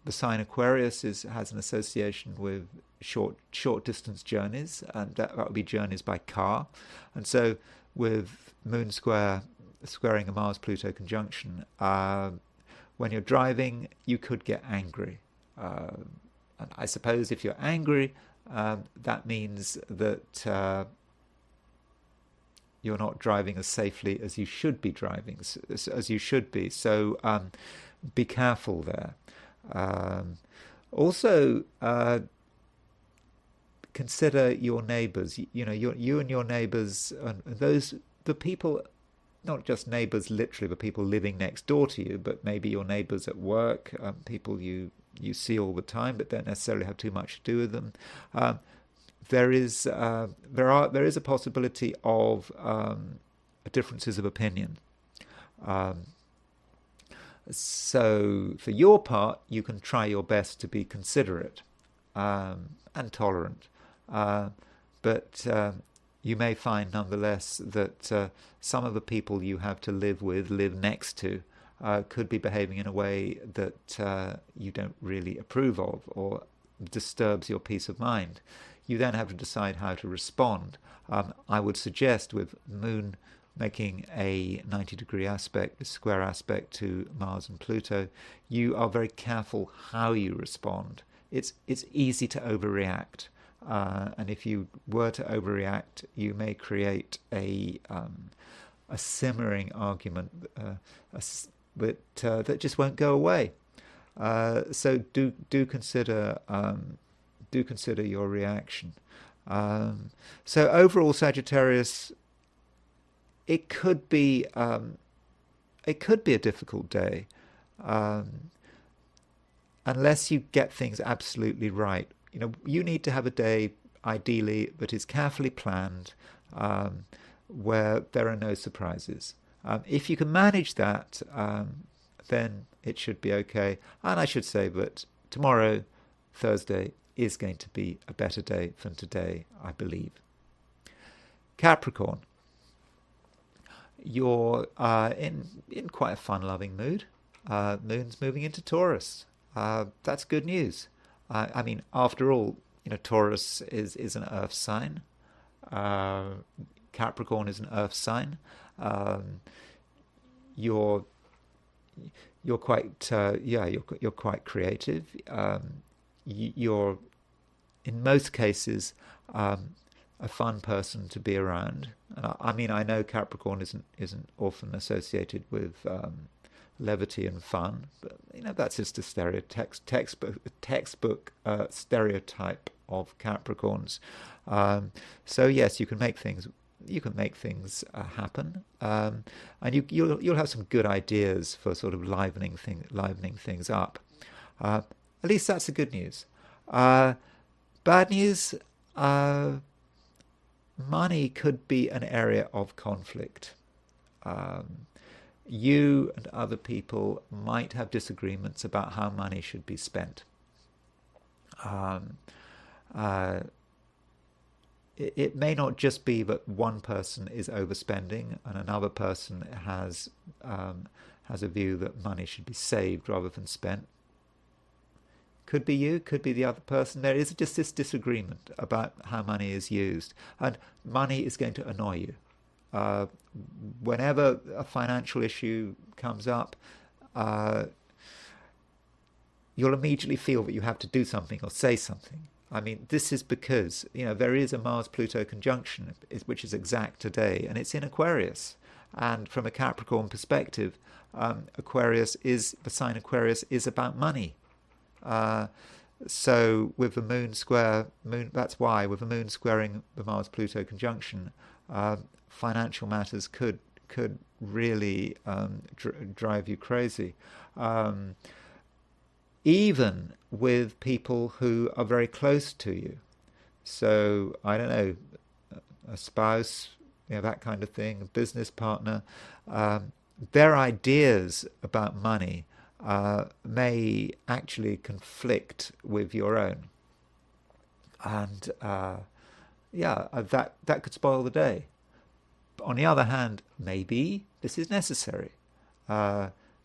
sign Aquarius has an association with short distance journeys, and that would be journeys by car. And so with Moon squaring a Mars-Pluto conjunction, when you're driving, you could get angry. And I suppose if you're angry, that means that you're not driving as safely as you should be driving, as you should be. So be careful there. Also, consider your neighbours. You know, you and your neighbours, and the people, not just neighbours literally, but people living next door to you, but maybe your neighbours at work, people you see all the time, but don't necessarily have too much to do with them. There is a possibility of differences of opinion. So for your part, you can try your best to be considerate and tolerant, but you may find nonetheless that some of the people you have to live next to, could be behaving in a way that you don't really approve of or disturbs your peace of mind. You then have to decide how to respond. I would suggest, with Moon making a 90-degree aspect, a square aspect to Mars and Pluto, you are very careful how you respond. It's easy to overreact, and if you were to overreact, you may create a simmering argument that just won't go away. So do consider your reaction. So overall, Sagittarius, it could be a difficult day, unless you get things absolutely right. You know, you need to have a day, ideally, that is carefully planned, where there are no surprises. If you can manage that, then it should be okay. And I should say that tomorrow, Thursday, is going to be a better day than today, I believe. Capricorn, you're in quite a fun-loving mood. Moon's moving into Taurus. That's good news. I mean, after all, you know, Taurus is an Earth sign. Capricorn is an Earth sign. You're quite you're quite creative. You're in most cases a fun person to be around. And I mean, I know Capricorn isn't often associated with levity and fun, but you know, that's just a textbook stereotype of Capricorns. So yes, you can make things happen, and you'll have some good ideas for sort of livening things up. At least that's the good news. Bad news. Money could be an area of conflict. You and other people might have disagreements about how money should be spent. It may not just be that one person is overspending and another person has a view that money should be saved rather than spent. Could be you, could be the other person. There is just this disagreement about how money is used, and money is going to annoy you. Whenever a financial issue comes up, you'll immediately feel that you have to do something or say something. I mean, this is because, you know, there is a Mars-Pluto conjunction, which is exact today, and it's in Aquarius. And from a Capricorn perspective, the sign Aquarius is about money. So with the that's why with the Moon squaring the Mars-Pluto conjunction, financial matters could really drive you crazy. Even with people who are very close to you. So, I don't know, a spouse, you know, that kind of thing, a business partner. Their ideas about money may actually conflict with your own. And, that could spoil the day. But on the other hand, maybe this is necessary.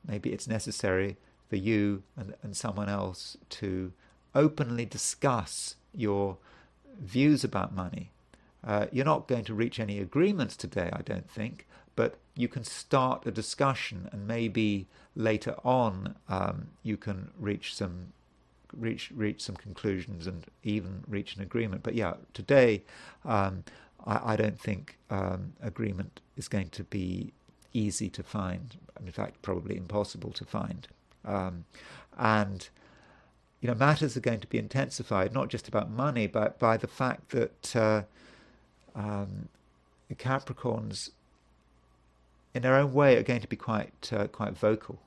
maybe it's necessary for you and someone else to openly discuss your views about money. You're not going to reach any agreements today, I don't think, but you can start a discussion, and maybe later on you can reach some conclusions and even reach an agreement. But yeah, today I don't think agreement is going to be easy to find. In fact, probably impossible to find. And matters are going to be intensified, not just about money, but by the fact that Capricorns, in their own way, are going to be quite vocal.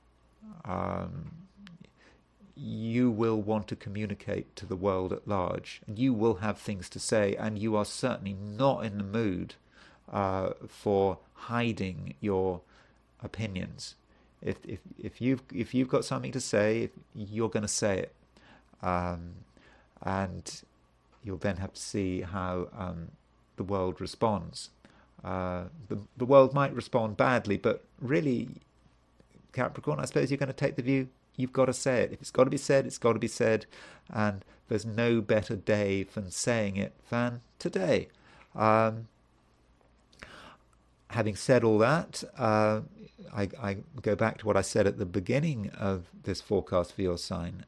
You will want to communicate to the world at large, and you will have things to say, and you are certainly not in the mood for hiding your opinions. If you've got something to say, you're going to say it, and you'll then have to see how the world responds. The world might respond badly, but really, Capricorn, I suppose you're going to take the view you've got to say it. If it's got to be said, it's got to be said, and there's no better day for saying it than today. Having said all that, I go back to what I said at the beginning of this forecast for your sign.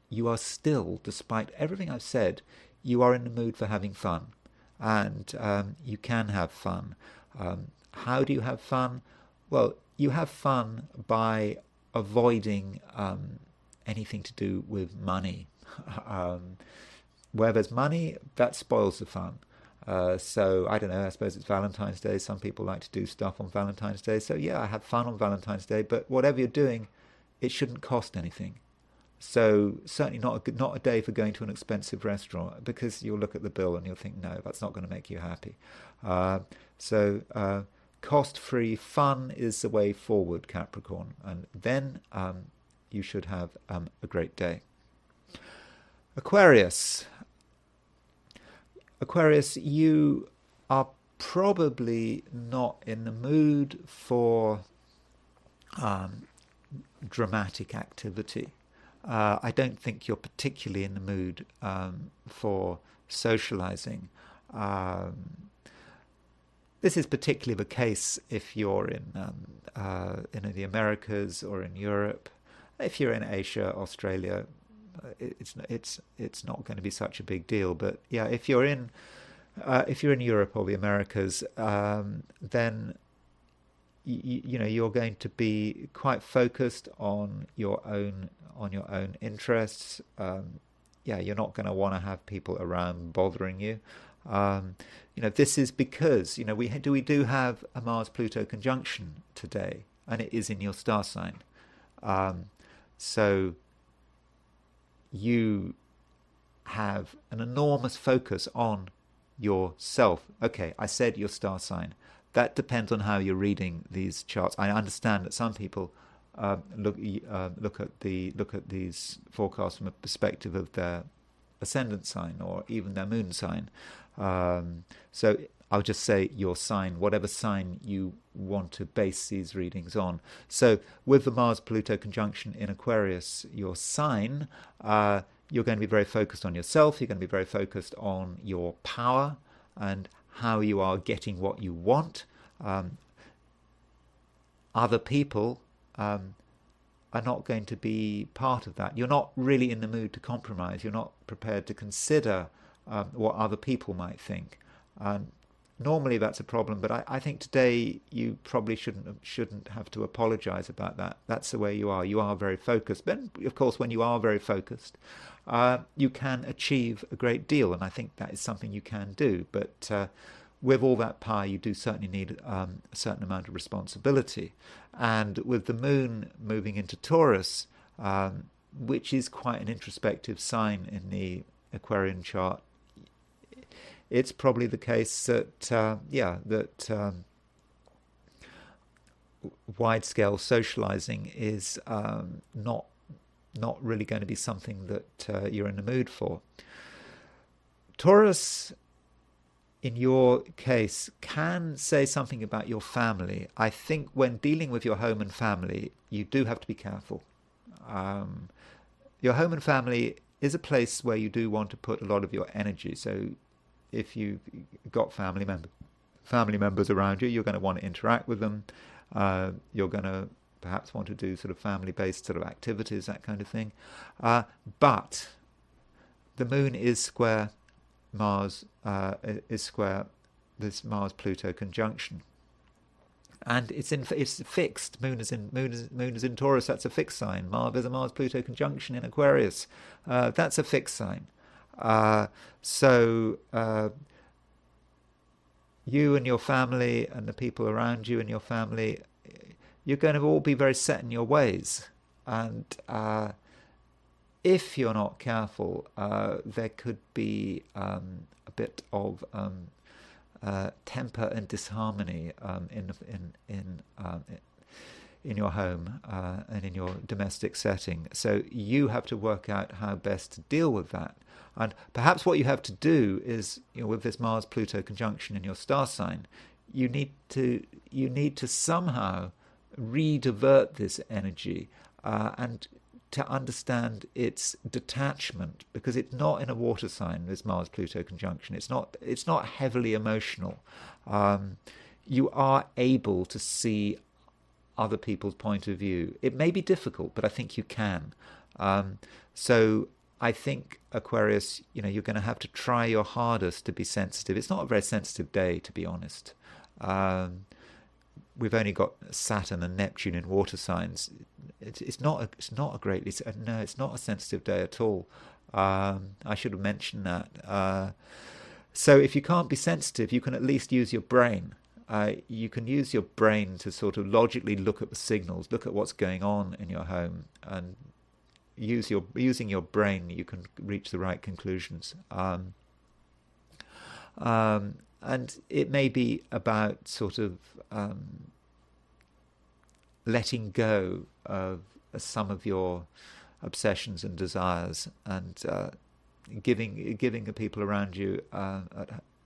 You are still, despite everything I've said, you are in the mood for having fun. And you can have fun. How do you have fun? Well, you have fun by avoiding anything to do with money. Where there's money, that spoils the fun. So, I don't know, I suppose it's Valentine's Day. Some people like to do stuff on Valentine's Day. So, yeah, I have fun on Valentine's Day. But whatever you're doing, it shouldn't cost anything. So certainly not a day for going to an expensive restaurant, because you'll look at the bill and you'll think, no, that's not going to make you happy. So cost-free fun is the way forward, Capricorn, and then you should have a great day. Aquarius, you are probably not in the mood for dramatic activity. I don't think you're particularly in the mood for socializing. This is particularly the case if you're in the Americas or in Europe. If you're in Asia, Australia, it's not going to be such a big deal. But yeah, if you're in Europe or the Americas, then you're going to be quite focused on your own interests. You're not going to want to have people around bothering you. This is because we do have a Mars-Pluto conjunction today, and it is in your star sign. So you have an enormous focus on yourself. Okay, I said your star sign. That depends on how you're reading these charts. I understand that some people look at these forecasts from a perspective of their ascendant sign or even their moon sign. So I'll just say your sign, whatever sign you want to base these readings on. So with the Mars-Pluto conjunction in Aquarius, your sign, you're going to be very focused on yourself. You're going to be very focused on your power and how you are getting what you want. Other people are not going to be part of that. You're not really in the mood to compromise. You're not prepared to consider what other people might think. Normally that's a problem, but I think today you probably shouldn't have to apologize about that. That's the way you are. You are very focused. But of course, when you are very focused, you can achieve a great deal, and I think that is something you can do. But with all that power, you do certainly need a certain amount of responsibility. And with the moon moving into Taurus, which is quite an introspective sign in the Aquarian chart, it's probably the case that wide-scale socializing is not really going to be something that you're in the mood for. Taurus in your case, can say something about your family. I think when dealing with your home and family, you do have to be careful. Your home and family is a place where you do want to put a lot of your energy. So if you've got family members around you, you're going to want to interact with them. You're going to perhaps want to do sort of family-based sort of activities, that kind of thing. But the moon is square Mars, is square this Mars-Pluto conjunction, and it's fixed. Moon is in Taurus. That's a fixed sign. There's a Mars-Pluto conjunction in Aquarius. That's a fixed sign. So you and your family and the people around you and your family, you're going to all be very set in your ways, and if you're not careful, there could be a bit of temper and disharmony in your home and in your domestic setting. So you have to work out how best to deal with that. And perhaps what you have to do is, with this Mars-Pluto conjunction in your star sign, you need to somehow re-divert this energy and to understand its detachment, because it's not in a water sign, this Mars-Pluto conjunction. It's not heavily emotional. You are able to see other people's point of view. It may be difficult, but I think you can. So I think, Aquarius, you're going to have to try your hardest to be sensitive. It's not a very sensitive day, to be honest. We've only got Saturn and Neptune in water signs. It's not a sensitive day at all. I should have mentioned that. So if you can't be sensitive, you can at least use your brain. You can use your brain to sort of logically look at the signals, look at what's going on in your home, and using your brain, you can reach the right conclusions. And it may be about sort of letting go of some of your obsessions and desires, and giving the people around you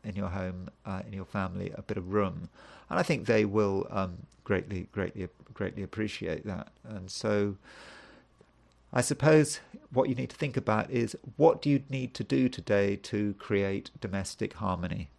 in your home, in your family, a bit of room. And I think they will greatly appreciate that. And so I suppose what you need to think about is, what do you need to do today to create domestic harmony?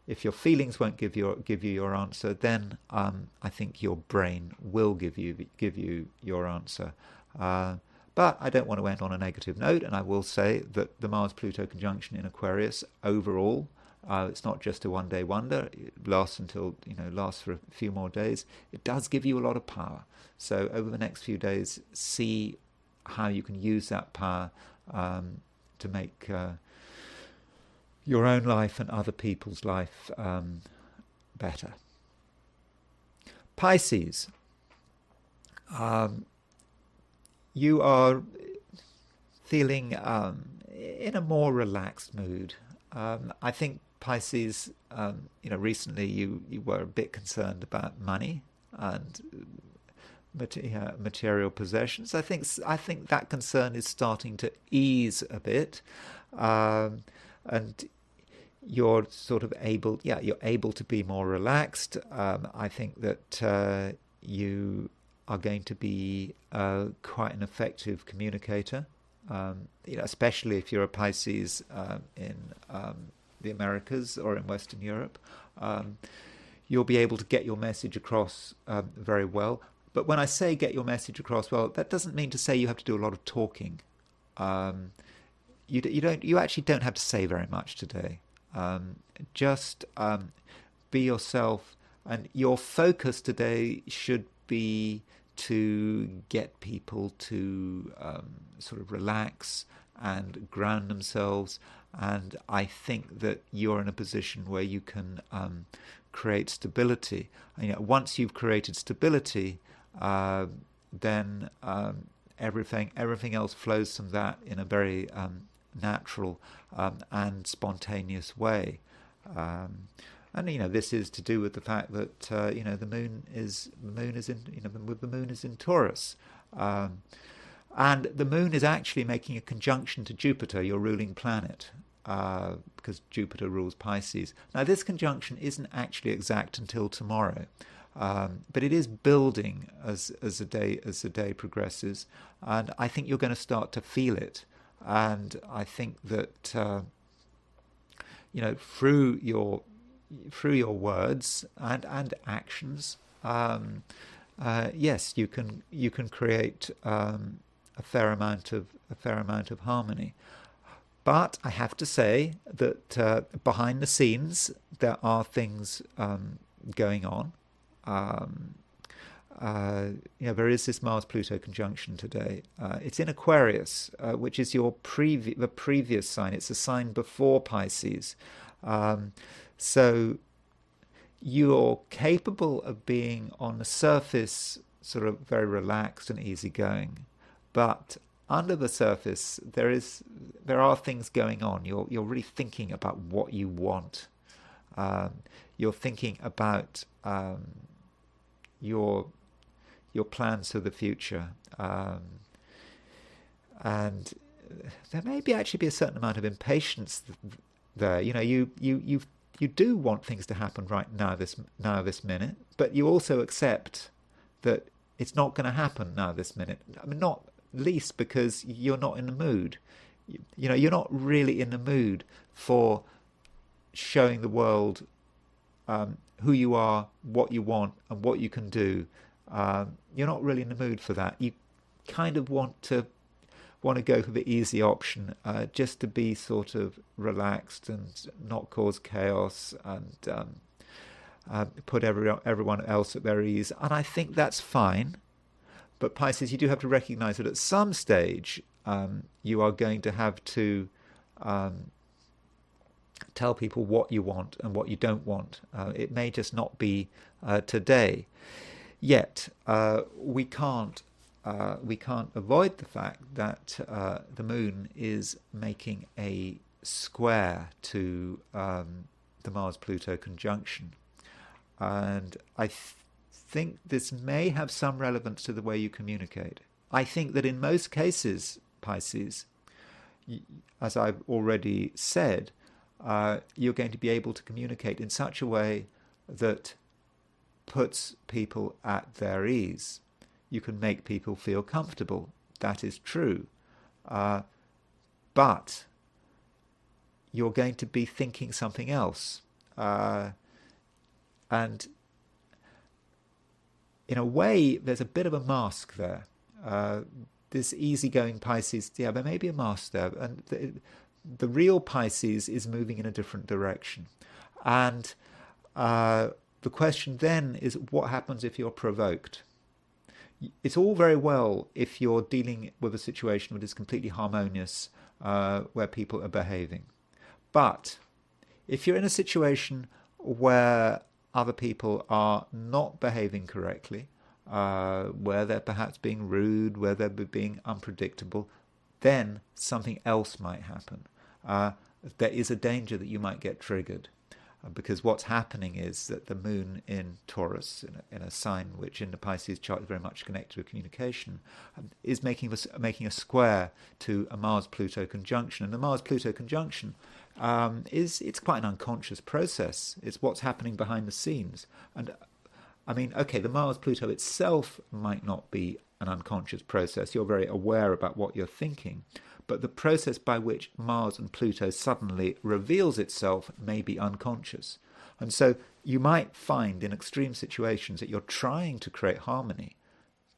If your feelings won't give you your answer, then I think your brain will give you your answer. But I don't want to end on a negative note, and I will say that the Mars-Pluto conjunction in Aquarius overall, it's not just a one-day wonder. It lasts for a few more days. It does give you a lot of power. So over the next few days, see how you can use that power to make your own life and other people's life better. Pisces. You are feeling in a more relaxed mood. I think Pisces, recently you were a bit concerned about money and material possessions. I think that concern is starting to ease a bit, and you're sort of able to be more relaxed. I think that you are going to be quite an effective communicator, especially if you're a Pisces in the Americas or in Western Europe. You'll be able to get your message across very well. But when I say get your message across well, that doesn't mean to say you have to do a lot of talking. You actually don't have to say very much today. Just be yourself, and your focus today should be to get people to sort of relax and ground themselves. And I think that you're in a position where you can create stability. Once you've created stability, then everything else flows from that in a very natural and spontaneous way. And this is to do with the fact that the moon is in Taurus, and the moon is actually making a conjunction to Jupiter, your ruling planet. because Jupiter rules Pisces. Now, this conjunction isn't actually exact until tomorrow, but it is building as the day progresses, and I think you're going to start to feel it. And I think that through your words and actions, yes, you can create a fair amount of harmony. But I have to say that behind the scenes there are things going on. There is this Mars-Pluto conjunction today. It's in Aquarius, which is the previous sign. It's a sign before Pisces. So you're capable of being on the surface sort of very relaxed and easygoing, but under the surface there are things going on. You're really thinking about what you want. You're thinking about your plans for the future, and there may actually be a certain amount of impatience there. You do want things to happen right now, this minute, but you also accept that it's not going to happen now, this minute. I mean, not least because you're not in the mood. You're not really in the mood for showing the world who you are, what you want, and what you can do. You're not really in the mood for that. You kind of want to go for the easy option, just to be sort of relaxed and not cause chaos and put everyone else at their ease. And I think that's fine. But Pisces, you do have to recognize that at some stage you are going to have to tell people what you want and what you don't want. It may just not be today. Yet we can't avoid the fact that the moon is making a square to the Mars-Pluto conjunction, and I think this may have some relevance to the way you communicate. I think that in most cases, Pisces, as I've already said, you're going to be able to communicate in such a way that puts people at their ease. You can make people feel comfortable. That is true. But you're going to be thinking something else. And in a way, there's a bit of a mask there. This easygoing Pisces, there may be a mask there. And the real Pisces is moving in a different direction. And the question then is, what happens if you're provoked? It's all very well if you're dealing with a situation that is completely harmonious, where people are behaving. But if you're in a situation where other people are not behaving correctly, where they're perhaps being rude, where they're being unpredictable, then something else might happen. There is a danger that you might get triggered. Because what's happening is that the moon in Taurus, in a sign which in the Pisces chart is very much connected with communication, is making a square to a Mars-Pluto conjunction. And the Mars-Pluto conjunction it's quite an unconscious process. It's what's happening behind the scenes. And I mean, okay, the Mars-Pluto itself might not be an unconscious process. You're very aware about what you're thinking. But the process by which Mars and Pluto suddenly reveals itself may be unconscious. And so you might find in extreme situations that you're trying to create harmony,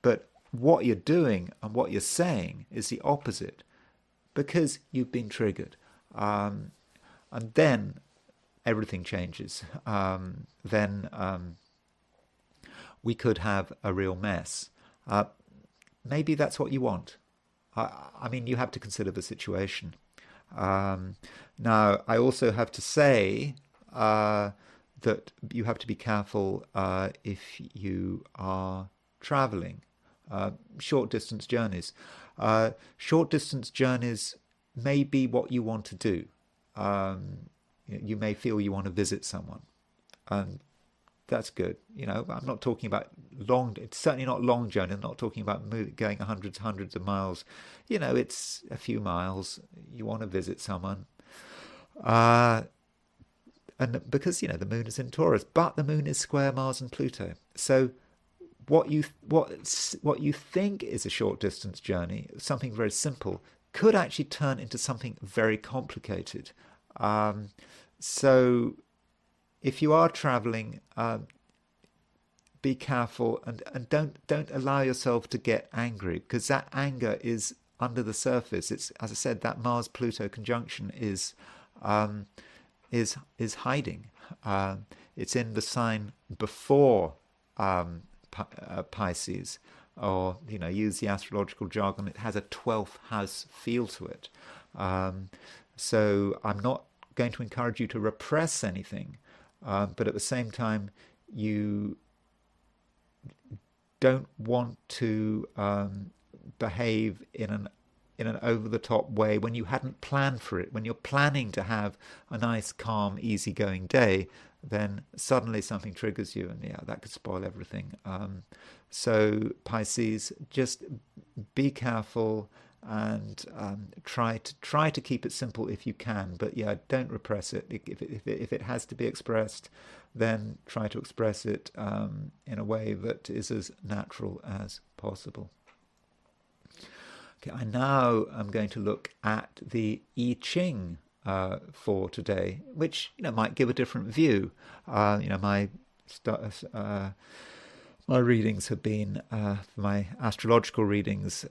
but what you're doing and what you're saying is the opposite because you've been triggered. And then everything changes. Then we could have a real mess. Maybe that's what you want. I mean, you have to consider the situation. Now, I also have to say that you have to be careful if you are traveling. Short-distance journeys. Short-distance journeys may be what you want to do. You may feel you want to visit someone. And that's good. I'm not talking about long, it's certainly not long journey. I'm not talking about going hundreds of miles. It's a few miles. You want to visit someone. Uh, and because, the moon is in Taurus, but the moon is square Mars and Pluto. So what you think is a short distance journey, something very simple, could actually turn into something very complicated. So if you are traveling, be careful and don't allow yourself to get angry, because that anger is under the surface. It's, as I said, that Mars Pluto conjunction um, is hiding. It's in the sign before Pisces, or use the astrological jargon. It has a 12th house feel to it. So I'm not going to encourage you to repress anything, but at the same time, you don't want to behave in an over-the-top way when you hadn't planned for it. When you're planning to have a nice, calm, easygoing day, then suddenly something triggers you, and that could spoil everything. So Pisces, just be careful and try to keep it simple if you can. But don't repress it. If it has to be expressed, then try to express it in a way that is as natural as possible. Okay, I now am going to look at the I Ching for today, which might give a different view. My readings have been, my astrological readings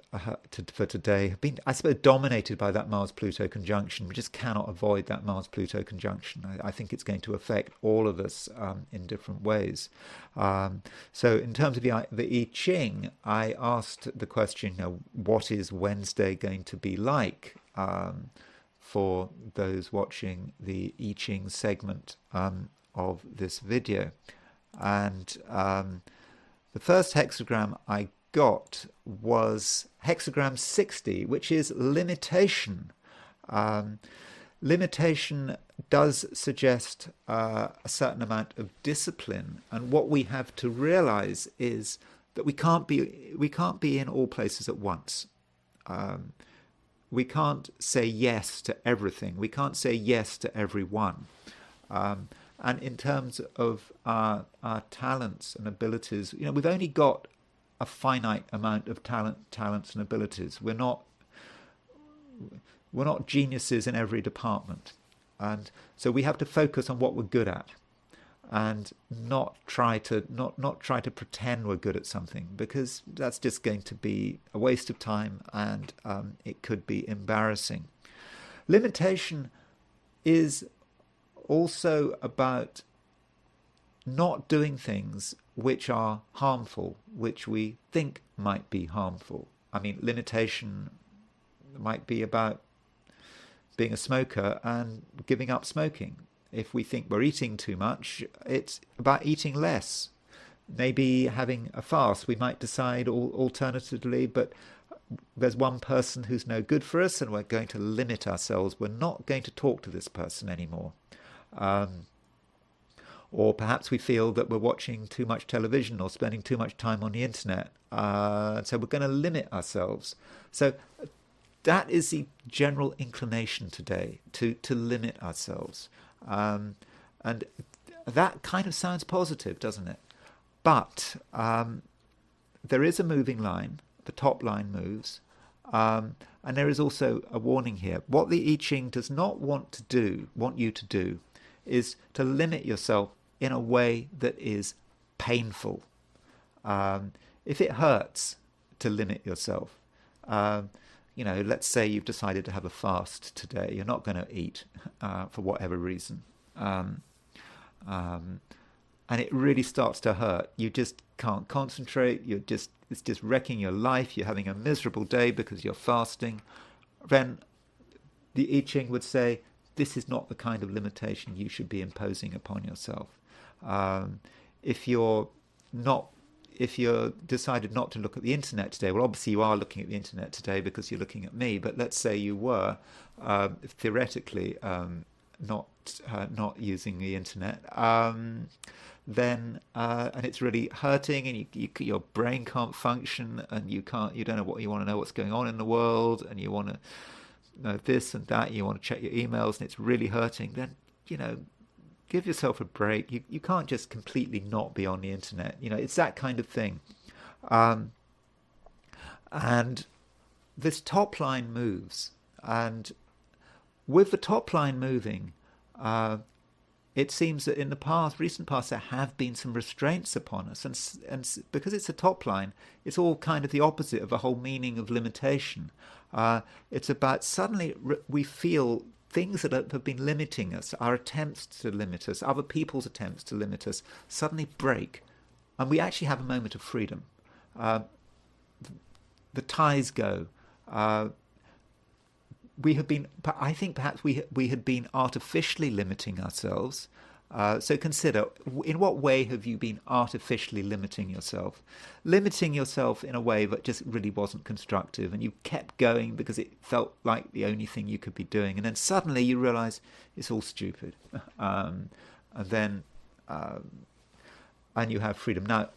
for today have been, I suppose, dominated by that Mars-Pluto conjunction. We just cannot avoid that Mars-Pluto conjunction. I think it's going to affect all of us in different ways. So in terms of the I Ching, I asked the question, what is Wednesday going to be like for those watching the I Ching segment of this video? And the first hexagram I got was hexagram 60, which is limitation. Limitation does suggest a certain amount of discipline, and what we have to realize is that we can't be in all places at once. We can't say yes to everything. We can't say yes to everyone. And in terms of our talents and abilities, we've only got a finite amount of talents and abilities. We're not geniuses in every department, and so we have to focus on what we're good at, and not try to pretend we're good at something, because that's just going to be a waste of time, and it could be embarrassing. Limitation is also about not doing things which are harmful, which we think might be harmful. I mean, limitation might be about being a smoker and giving up smoking. If we think we're eating too much, it's about eating less. Maybe having a fast. We might decide alternatively, but there's one person who's no good for us and we're going to limit ourselves. We're not going to talk to this person anymore. Or perhaps we feel that we're watching too much television or spending too much time on the internet. So we're going to limit ourselves. So that is the general inclination today, to limit ourselves. And that kind of sounds positive, doesn't it? But there is a moving line. The top line moves. And there is also a warning here. What the I Ching does not want you to do, is to limit yourself in a way that is painful. If it hurts to limit yourself, let's say you've decided to have a fast today. You're not going to eat for whatever reason. And it really starts to hurt. You just can't concentrate. It's just wrecking your life. You're having a miserable day because you're fasting. Then the I Ching would say, this is not the kind of limitation you should be imposing upon yourself. If you're decided not to look at the internet today, well, obviously you are looking at the internet today because you're looking at me. But let's say you were theoretically not using the internet, then and it's really hurting, and your brain can't function, and you don't know what's going on in the world, and you want to this and that, you want to check your emails and it's really hurting, then, give yourself a break. You can't just completely not be on the internet. It's that kind of thing. And this top line moves. And with the top line moving, it seems that in the recent past, there have been some restraints upon us. And because it's a top line, it's all kind of the opposite of the whole meaning of limitation. It's about suddenly we feel things that have been limiting us, our attempts to limit us, other people's attempts to limit us, suddenly break. And we actually have a moment of freedom. The ties go. I think perhaps we had been artificially limiting ourselves. So consider, in what way have you been artificially limiting yourself? Limiting yourself in a way that just really wasn't constructive, and you kept going because it felt like the only thing you could be doing. And then suddenly you realize it's all stupid. And you have freedom. Now,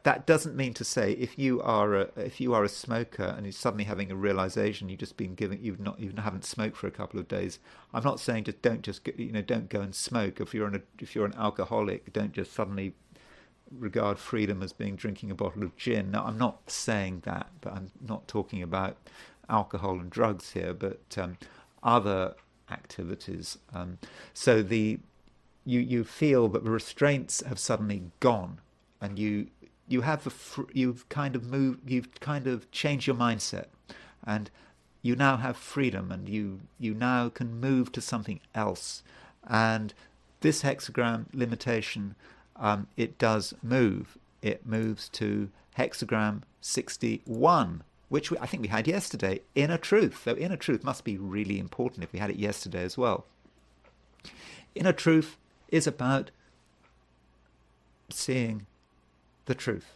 that doesn't mean to say if you are a smoker and you're suddenly having a realization you haven't smoked for a couple of days. I'm not saying don't go and smoke. If you're an alcoholic, don't just suddenly regard freedom as being drinking a bottle of gin. No, I'm not saying that, but I'm not talking about alcohol and drugs here, but other activities. So you feel that the restraints have suddenly gone, and you've kind of changed your mindset, and you now have freedom, and you now can move to something else. And this hexagram limitation, it does move. It moves to hexagram 61, which I think we had yesterday, inner truth. Though inner truth must be really important if we had it yesterday as well. Inner truth is about seeing the truth.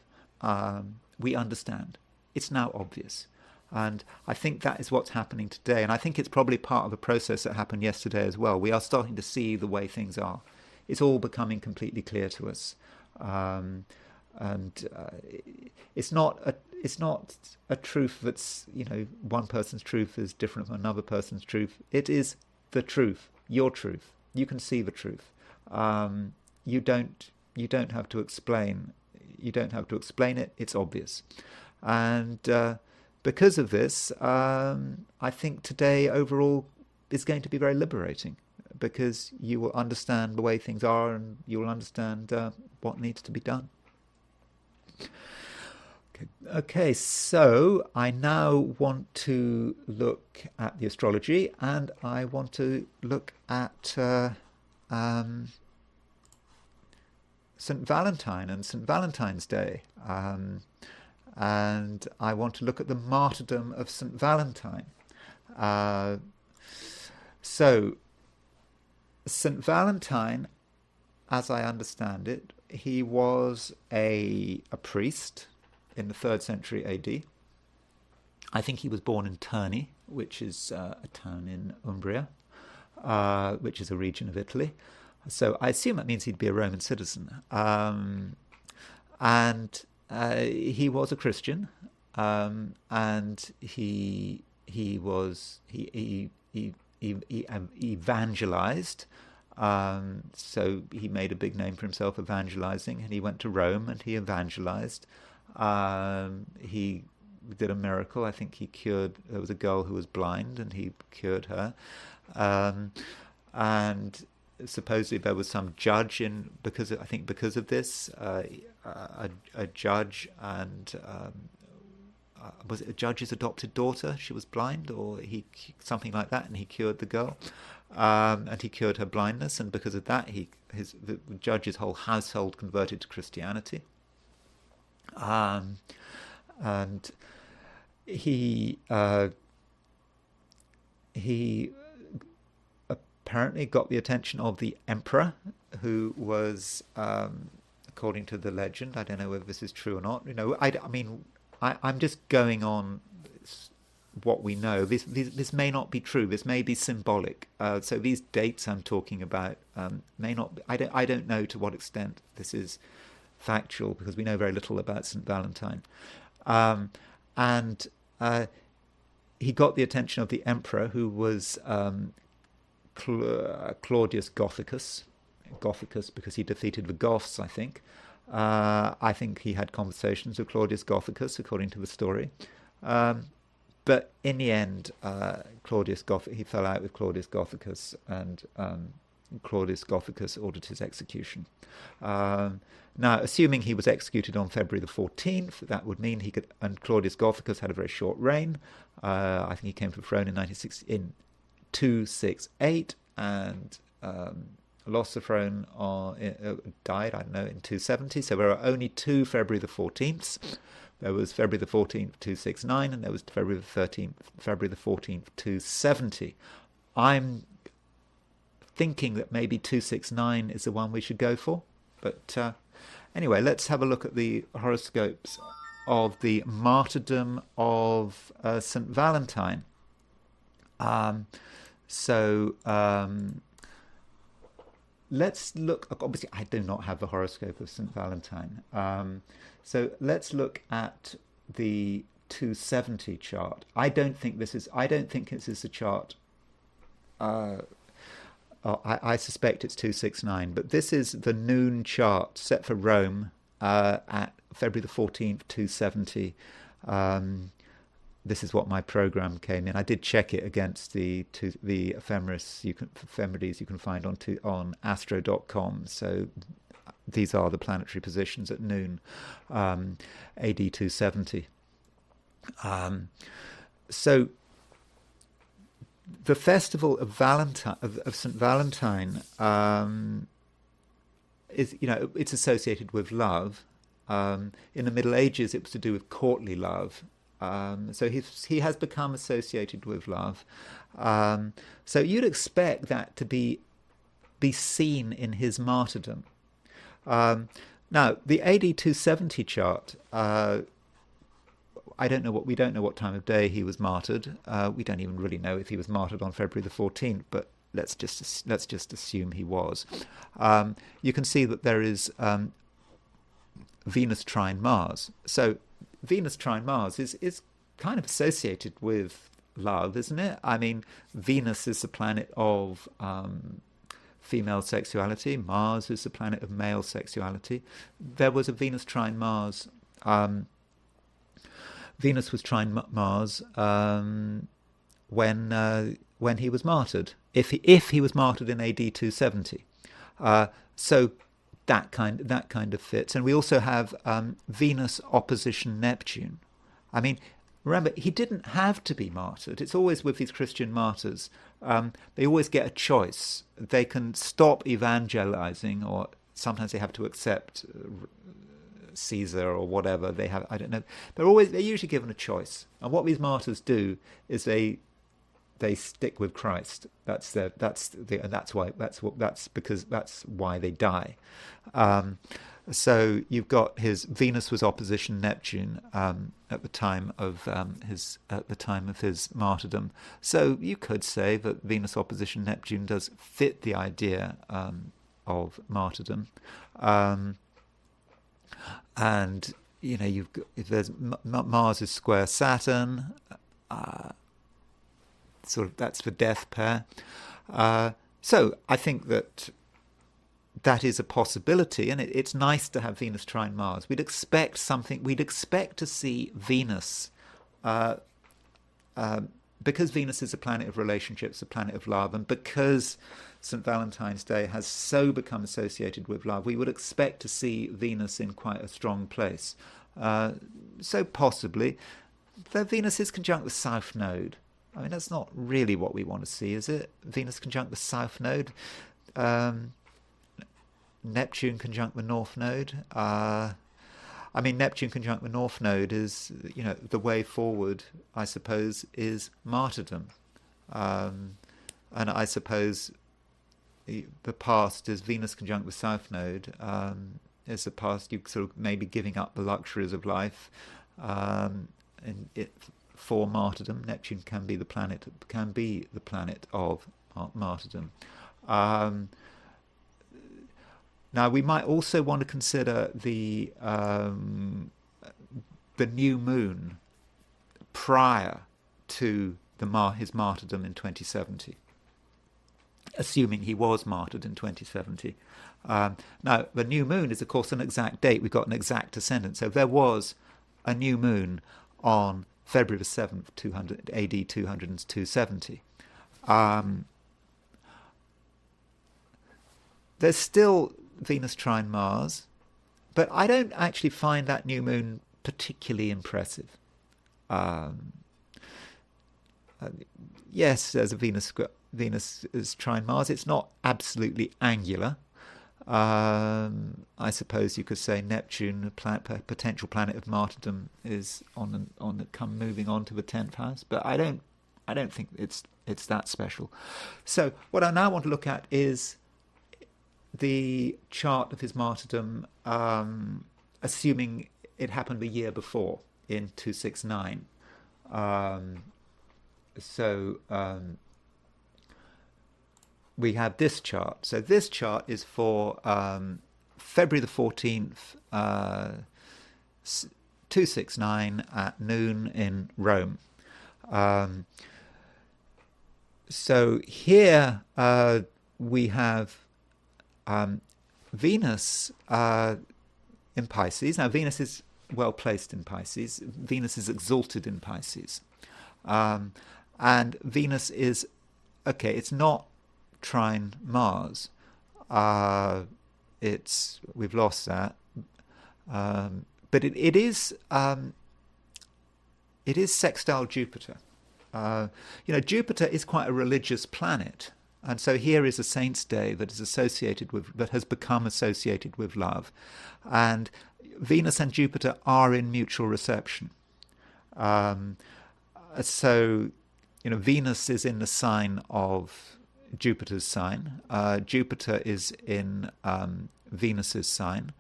We understand. It's now obvious. And I think that is what's happening today. And I think it's probably part of a process that happened yesterday as well. We are starting to see the way things are. It's all becoming completely clear to us. It's not a truth that's, one person's truth is different from another person's truth. It is the truth, your truth. You can see the truth. You don't have to explain. You don't have to explain it. It's obvious. And because of this, I think today overall is going to be very liberating, because you will understand the way things are, and you will understand what needs to be done. Okay, so I now want to look at the astrology, and I want to look at St. Valentine and St. Valentine's Day. And I want to look at the Martyrdom of St. Valentine. So, St. Valentine, as I understand it, he was a priest in the 3rd century AD. I think he was born in Terni, which is a town in Umbria, which is a region of Italy. So I assume that means he'd be a Roman citizen. And he was a Christian, and he evangelized. So he made a big name for himself evangelizing, and he went to Rome and he evangelized. He did a miracle. I think there was a girl who was blind, and he cured her. And supposedly there was some judge because of this, a judge, and was it a judge's adopted daughter? She was blind, or something like that, and he cured the girl, and he cured her blindness, and because of that, the judge's whole household converted to Christianity, and he apparently got the attention of the emperor, who was, according to the legend, I don't know whether this is true or not. I'm just going on what we know. This may not be true. This may be symbolic. So these dates I'm talking about may not. I don't know to what extent this is factual, because we know very little about St. Valentine. And he got the attention of the emperor, who was Claudius Gothicus. Gothicus because he defeated the Goths, I think. I think he had conversations with Claudius Gothicus, according to the story. But in the end, he fell out with Claudius Gothicus, and Claudius Gothicus ordered his execution. Now, assuming he was executed on February the 14th, that would mean he could. And Claudius Gothicus had a very short reign. I think he came to the throne in 268, and lost the throne died, I don't know, in 270. So there are only two February the 14th. There was February the 14th, 269, and there was February the 14th, 270. I'm thinking that maybe 269 is the one we should go for. But anyway, let's have a look at the horoscopes of the Martyrdom of St. Valentine. Let's look. Obviously, I do not have the horoscope of St. Valentine. So let's look at the 270 chart. I don't think this is the chart. I suspect it's 269, but this is the noon chart set for Rome at February the 14th, 270. This is what my program came in. I did check it against the ephemerides you can find on astro.com. So these are the planetary positions at noon, AD 270. So the festival of Valentine, of St. Valentine, is, it's associated with love. In the Middle Ages, it was to do with courtly love. So he has become associated with love. So you'd expect that to be seen in his martyrdom. Now, the AD 270 chart, we don't know what time of day he was martyred. We don't even really know if he was martyred on February the 14th, but let's just assume he was. You can see that there is Venus trine Mars. So Venus trine Mars is kind of associated with love, isn't it? I mean, Venus is the planet of female sexuality. Mars is the planet of male sexuality. There was a Venus trine Mars. Venus was trine Mars when he was martyred. If he was martyred in AD 270, so that kind of fits. And we also have Venus opposition Neptune. I mean, remember, he didn't have to be martyred. It's always with these Christian martyrs. They always get a choice. They can stop evangelizing, or sometimes they have to accept Caesar or whatever they have. I don't know. They're usually given a choice. And what these martyrs do is they stick with Christ. That's why they die. So you've got his Venus was opposition Neptune at the time of his martyrdom. So you could say that Venus opposition Neptune does fit the idea of martyrdom. And you've got, if there's Mars is square Saturn. Sort of that's the death pair. So I think that is a possibility, and it's nice to have Venus trine Mars. We'd expect to see Venus, because Venus is a planet of relationships, a planet of love, and because St. Valentine's Day has so become associated with love, we would expect to see Venus in quite a strong place. So possibly, though Venus is conjunct the South Node. I mean, that's not really what we want to see, is it? Venus conjunct the South Node. Neptune conjunct the North Node. Neptune conjunct the North Node is, the way forward, I suppose, is martyrdom. And I suppose the past is Venus conjunct the South Node. Is the past you sort of maybe giving up the luxuries of life, for martyrdom. Neptune can be the planet of martyrdom. Now we might also want to consider the new moon prior to his martyrdom in 2070, assuming he was martyred in 2070. Now, the new moon is, of course, an exact date. We've got an exact ascendant. So there was a new moon on February the 7th, 200, AD 270. There's still Venus trine Mars, but I don't actually find that new moon particularly impressive. Yes, there's a Venus is trine Mars. It's not absolutely angular. I suppose you could say Neptune, a potential planet of martyrdom, is moving on to the 10th house, but I don't think it's that special. So what I now want to look at is the chart of his martyrdom, assuming it happened the year before, in 269. We have this chart. So this chart is for February the 14th, 269 at noon in Rome. So here we have Venus in Pisces. Now, Venus is well placed in Pisces. Venus is exalted in Pisces. And Venus is, it's not trine Mars. We've lost that. But it is sextile Jupiter. Jupiter is quite a religious planet. And so here is a saint's day that has become associated with love. And Venus and Jupiter are in mutual reception. Venus is in the sign of Jupiter's sign. Jupiter is in Venus's sign.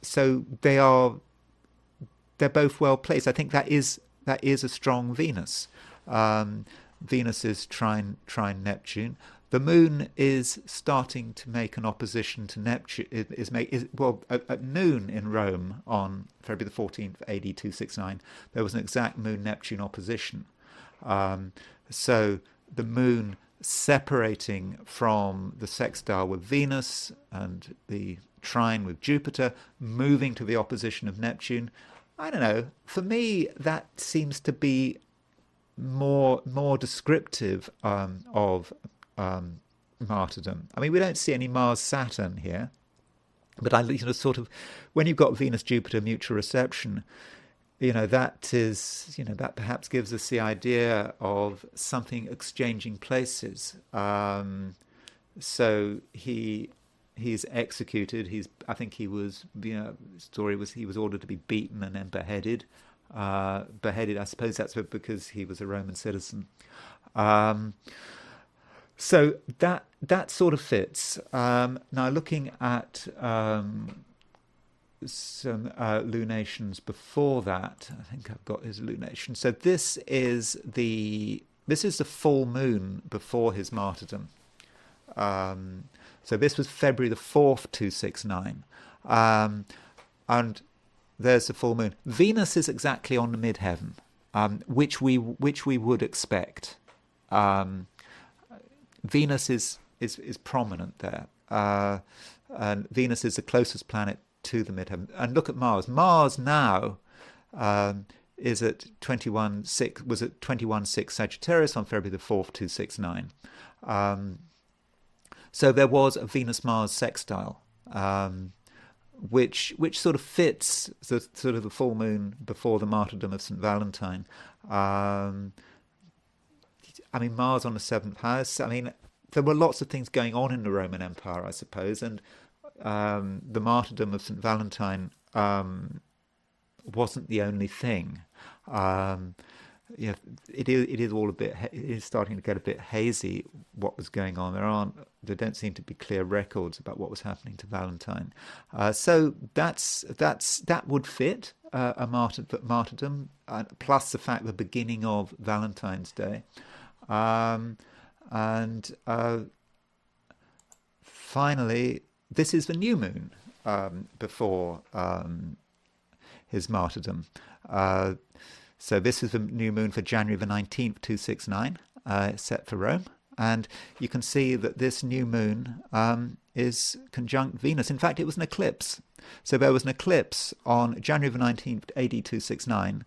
So they're both well placed. I think that is a strong Venus. Venus is trine Neptune. The moon is starting to make an opposition to Neptune. At noon in Rome on February the 14th, AD 269, there was an exact moon-Neptune opposition. So the moon separating from the sextile with Venus and the trine with Jupiter, moving to the opposition of Neptune. I don't know. For me, that seems to be more descriptive of martyrdom. I mean, we don't see any Mars-Saturn here, but when you've got Venus-Jupiter mutual reception, that perhaps gives us the idea of something exchanging places. So he's executed. I think he was. Story was he was ordered to be beaten and then beheaded. I suppose that's because he was a Roman citizen. So that sort of fits. Now, looking at some lunations before that, I think I've got his lunation. So this is the full moon before his martyrdom. So this was February the 4th, 269, and there's the full moon. Venus is exactly on the midheaven, which we would expect. Venus is prominent there, and Venus is the closest planet to the midheaven. And look at Mars. Mars now is at 21.6. Was at 21.6 Sagittarius on February the 4th, 269. So there was a Venus-Mars sextile, which sort of fits the full moon before the martyrdom of St. Valentine. Mars on the 7th house. There were lots of things going on in the Roman Empire, I suppose, and the martyrdom of St. Valentine wasn't the only thing. It is starting to get a bit hazy what was going on. There don't seem to be clear records about what was happening to Valentine. So that would fit a martyrdom, plus the fact the beginning of Valentine's Day. Finally, this is the new moon before his martyrdom. So this is the new moon for January the 19th, 269, set for Rome. And you can see that this new moon is conjunct Venus. In fact, it was an eclipse. So there was an eclipse on January the 19th, AD 269.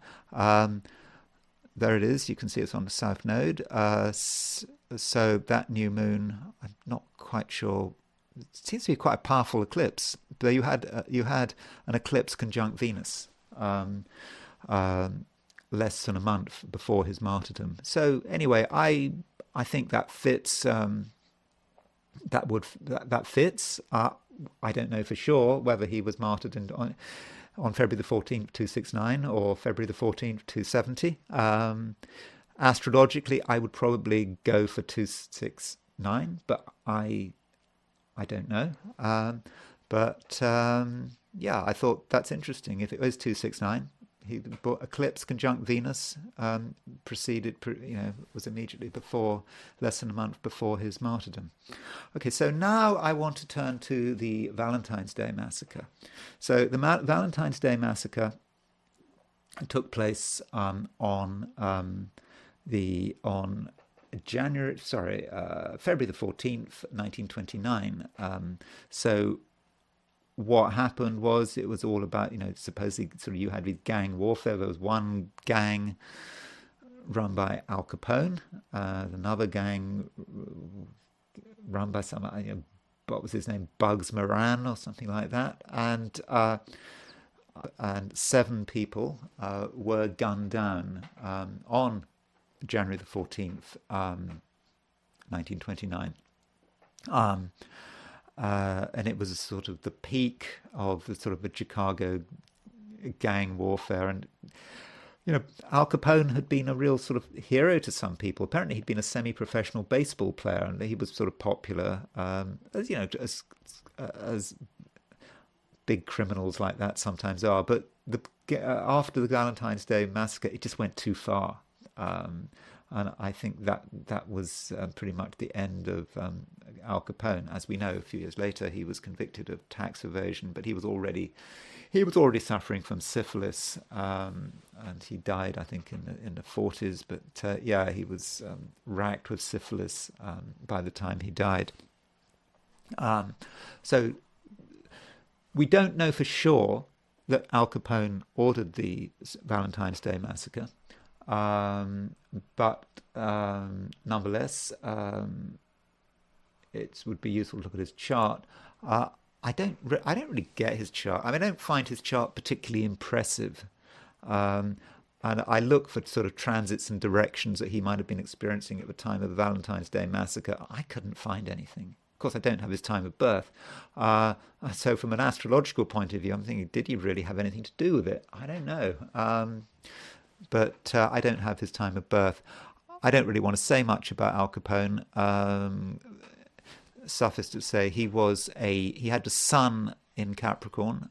There it is. You can see it's on the south node. So that new moon, I'm not quite sure. It seems to be quite a powerful eclipse. But you had an eclipse conjunct Venus less than a month before his martyrdom. So anyway, I think that fits. That fits. I don't know for sure whether he was martyred on February the 14th, 269, or February the 14th, 270. Astrologically, I would probably go for 269, but I don't know. Yeah, I thought that's interesting. If it was 269, he eclipse conjunct Venus was immediately before, less than a month before his martyrdom. Okay, so now I want to turn to the Valentine's Day Massacre. So the Valentine's Day Massacre took place on February the 14th, 1929. So what happened was, it was all about, supposedly sort of you had these gang warfare. There was one gang run by Al Capone, another gang run by some, what was his name, Bugs Moran or something like that, and 7 people were gunned down on January the 14th, 1929. And it was sort of the peak of the sort of the Chicago gang warfare. And, Al Capone had been a real sort of hero to some people. Apparently he'd been a semi-professional baseball player, and he was sort of popular, as big criminals like that sometimes are. But after the Valentine's Day Massacre, it just went too far. And I think that was pretty much the end of Al Capone. As we know, a few years later, he was convicted of tax evasion, but he was already suffering from syphilis, and he died, I think, in the 40s. But he was racked with syphilis by the time he died. So we don't know for sure that Al Capone ordered the Valentine's Day Massacre. But nonetheless, it would be useful to look at his chart. I don't really get his chart. I don't find his chart particularly impressive. And I look for sort of transits and directions that he might have been experiencing at the time of the Valentine's Day Massacre. I couldn't find anything. Of course, I don't have his time of birth. So from an astrological point of view, I'm thinking, did he really have anything to do with it? I don't know. But I don't have his time of birth. I don't really want to say much about Al Capone. Suffice to say, he had a sun in Capricorn,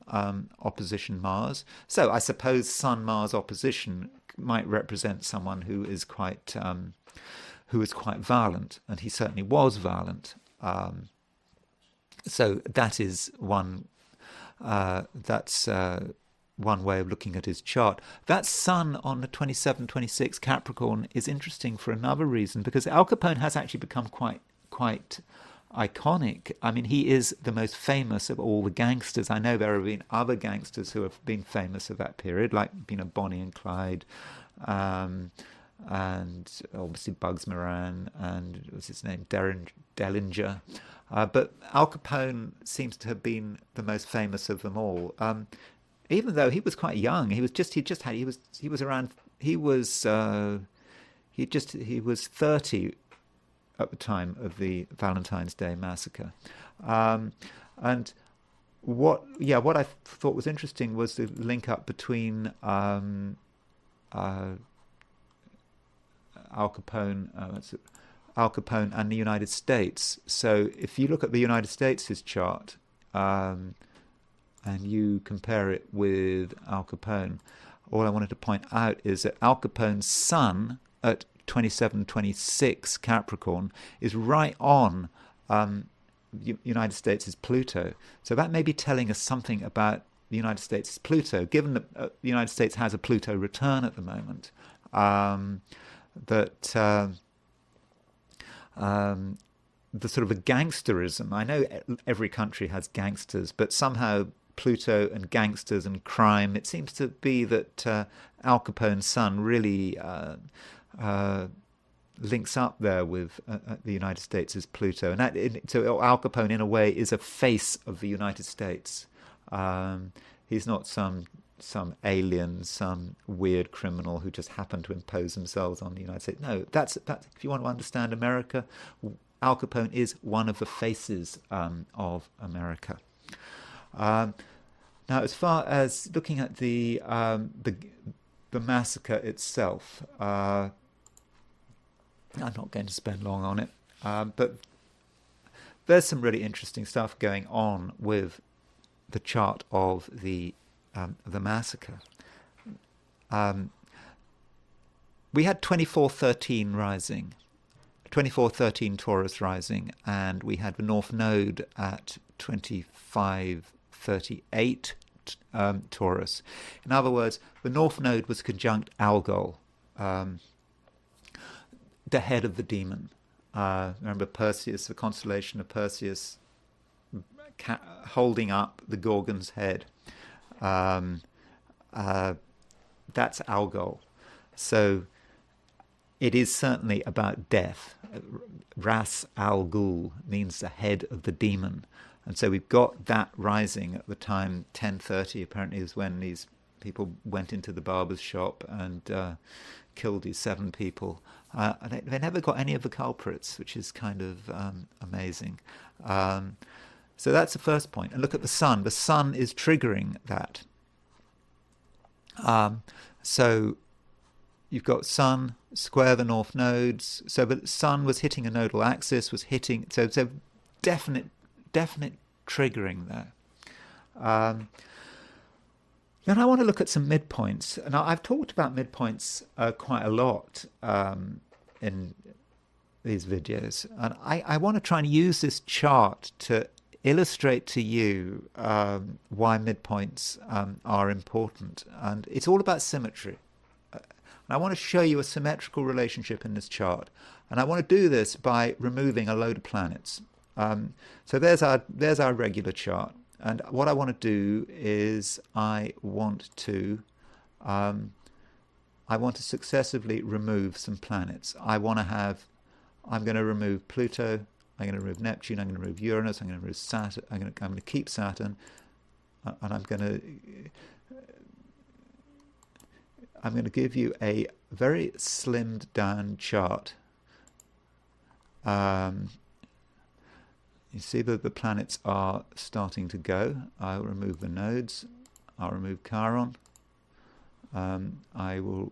opposition Mars. So I suppose Sun-Mars opposition might represent someone who is quite violent, and he certainly was violent. So that is one. That's one way of looking at his chart. That sun on the 27-26 Capricorn is interesting for another reason, because Al Capone has actually become quite iconic. He is the most famous of all the gangsters. I know there have been other gangsters who have been famous of that period, like Bonnie and Clyde, and obviously Bugs Moran, and what was his name, Dellinger. But Al Capone seems to have been the most famous of them all. Even though he was quite young, he was 30 at the time of the Valentine's Day Massacre. And what I thought was interesting was the link up between Al Capone and the United States. So if you look at the United States' chart, and you compare it with Al Capone, all I wanted to point out is that Al Capone's sun at 27-26 Capricorn is right on United States' Pluto. So that may be telling us something about the United States is Pluto. Given that the United States has a Pluto return at the moment, the sort of a gangsterism. I know every country has gangsters, but somehow Pluto and gangsters and crime, it seems to be that Al Capone's son really links up there with the United States as Pluto. And so Al Capone, in a way, is a face of the United States. He's not some alien, some weird criminal who just happened to impose themselves on the United States. No, that's if you want to understand America, Al Capone is one of the faces of America. Now, as far as looking at the massacre itself, I'm not going to spend long on it, but there's some really interesting stuff going on with the chart of the massacre. We had 2413 rising, 2413 Taurus rising, and we had the North Node at 2538 Taurus. In other words, the North Node was conjunct Algol, the head of the demon. Remember Perseus, the constellation of Perseus, holding up the Gorgon's head. That's Algol. So it is certainly about death. Ras Al Ghul means the head of the demon. And so we've got that rising at the time. 10:30 apparently is when these people went into the barber's shop and killed these 7 people. They never got any of the culprits, which is kind of amazing. So that's the first point. And look at the sun. The sun is triggering that. So you've got sun, square the north nodes. So the sun was hitting a nodal axis, was hitting... So definite triggering there. Then I want to look at some midpoints. Now, I've talked about midpoints quite a lot in these videos. And I want to try and use this chart to illustrate to you why midpoints are important. And it's all about symmetry. And I want to show you a symmetrical relationship in this chart. And I want to do this by removing a load of planets. So there's our regular chart. And what I want to do is I want to successively remove some planets. I'm going to remove Pluto, I'm going to remove Neptune, I'm going to remove Uranus, I'm going to remove Saturn, I'm going to keep Saturn, and I'm going to give you a very slimmed down chart. You see that the planets are starting to go. I'll remove the nodes. I'll remove Chiron. I will...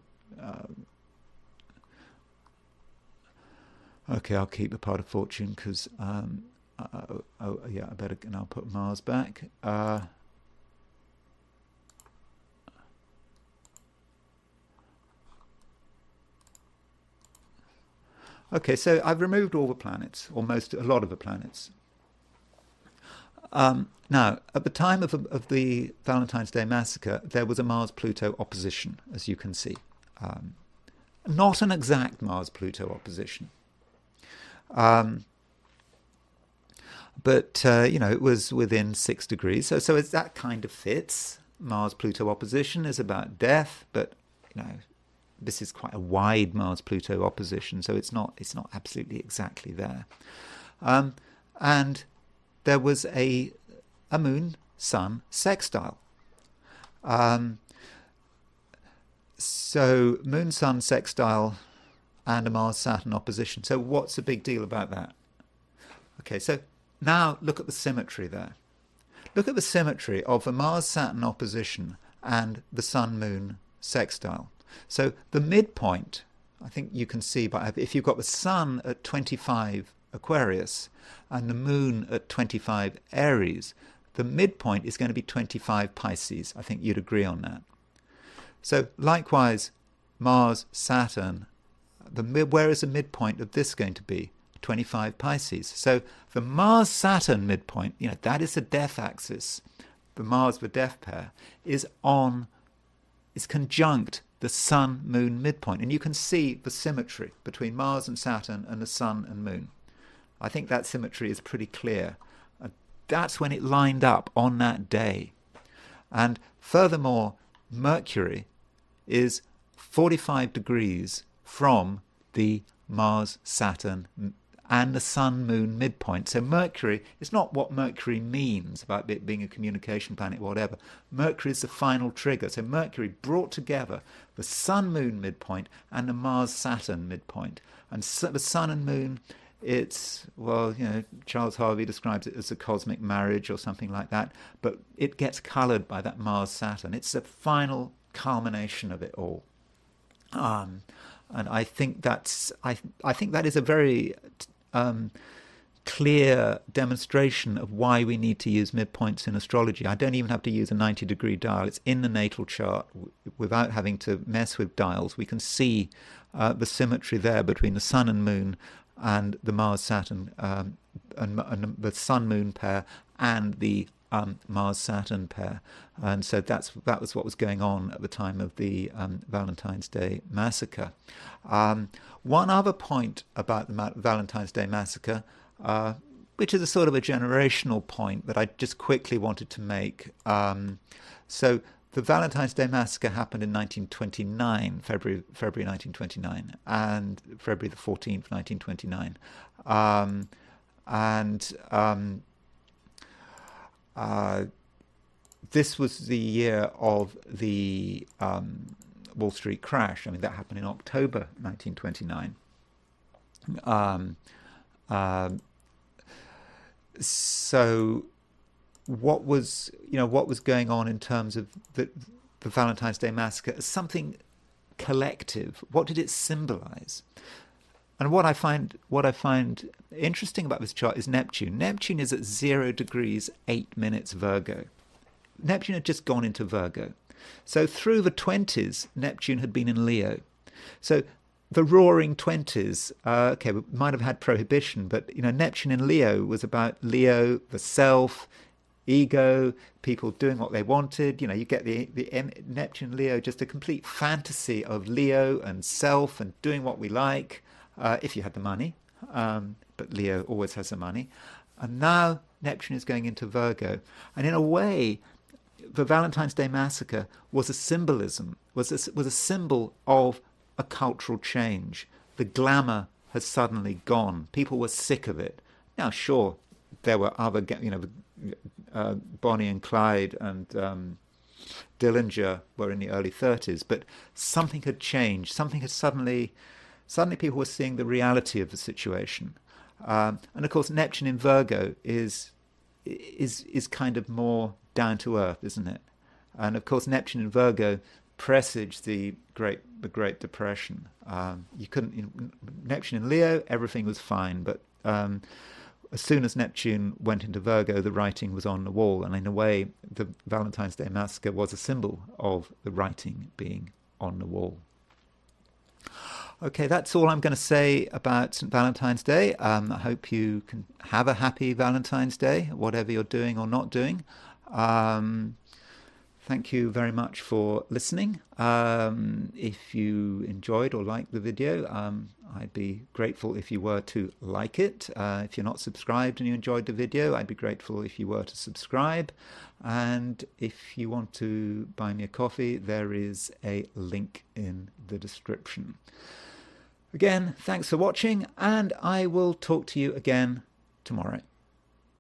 okay, I'll keep the part of fortune because... I better... And I'll put Mars back. Okay, so I've removed all the planets, or a lot of the planets. Now, at the time of the Valentine's Day massacre, there was a Mars-Pluto opposition, as you can see. Not an exact Mars-Pluto opposition. But, it was within 6 degrees. So that kind of fits. Mars-Pluto opposition is about death, but, this is quite a wide Mars-Pluto opposition, so it's not absolutely exactly there. And there was a Moon-Sun sextile. So Moon-Sun sextile and a Mars-Saturn opposition. So what's the big deal about that? Okay, so now look at the symmetry there. Look at the symmetry of the Mars-Saturn opposition and the Sun-Moon sextile. So the midpoint, I think you can see, if you've got the Sun at 25 Aquarius and the Moon at 25 Aries, the midpoint is going to be 25 Pisces. I think you'd agree on that. So likewise, Mars, Saturn, where is the midpoint of this going to be? 25 Pisces. So the Mars-Saturn midpoint, that is the death axis. the Mars-Death pair, is conjunct the Sun-Moon midpoint. And you can see the symmetry between Mars and Saturn and the Sun and Moon. I think that symmetry is pretty clear. That's when it lined up on that day. And furthermore, Mercury is 45 degrees from the Mars-Saturn and the Sun-Moon midpoint. So Mercury is not what Mercury means about it being a communication planet, whatever. Mercury is the final trigger. So Mercury brought together the Sun-Moon midpoint and the Mars-Saturn midpoint. And so the Sun and Moon, it's, well, Charles Harvey describes it as a cosmic marriage or something like that, but it gets coloured by that Mars-Saturn. It's the final culmination of it all. And I think I think that is a very clear demonstration of why we need to use midpoints in astrology. I don't even have to use a 90-degree dial. It's in the natal chart without having to mess with dials. We can see the symmetry there between the Sun and Moon and the Mars-Saturn and the Sun-Moon pair and the Mars-Saturn pair. And so that was what was going on at the time of the Valentine's Day Massacre. One other point about the Valentine's Day Massacre, which is a sort of a generational point that I just quickly wanted to make. So the Valentine's Day Massacre happened in 1929, February 1929, and February the 14th, 1929. This was the year of the Wall Street crash. I mean, that happened in October 1929. So what was going on in terms of the Valentine's Day Massacre as something collective? What did it symbolize? And what I find interesting about this chart is Neptune. Neptune is at 0 degrees 8 minutes Virgo. Neptune had just gone into Virgo. So through the 20s, Neptune had been in Leo. So the roaring 20s, we might have had prohibition, but Neptune in Leo was about Leo, the self, ego, people doing what they wanted. You get the Neptune Leo, just a complete fantasy of Leo and self and doing what we like, if you had the money. But Leo always has the money. And now Neptune is going into Virgo. And in a way, the Valentine's Day Massacre was a symbolism, was a symbol of a cultural change. The glamour has suddenly gone. People were sick of it. Now, sure, there were other, Bonnie and Clyde and Dillinger were in the early 30s, but something had changed. Something had suddenly people were seeing the reality of the situation. And of course, Neptune in Virgo is kind of more down to earth, isn't it? And of course, Neptune in Virgo presaged the Great Depression. You couldn't. Neptune in Leo, everything was fine, but as soon as Neptune went into Virgo, the writing was on the wall, and in a way, the Valentine's Day Massacre was a symbol of the writing being on the wall. Okay, that's all I'm going to say about St. Valentine's Day. I hope you can have a happy Valentine's Day, whatever you're doing or not doing. Thank you very much for listening. If you enjoyed or liked the video, I'd be grateful if you were to like it. If you're not subscribed and you enjoyed the video, I'd be grateful if you were to subscribe. And if you want to buy me a coffee, there is a link in the description. Again, thanks for watching, and I will talk to you again tomorrow.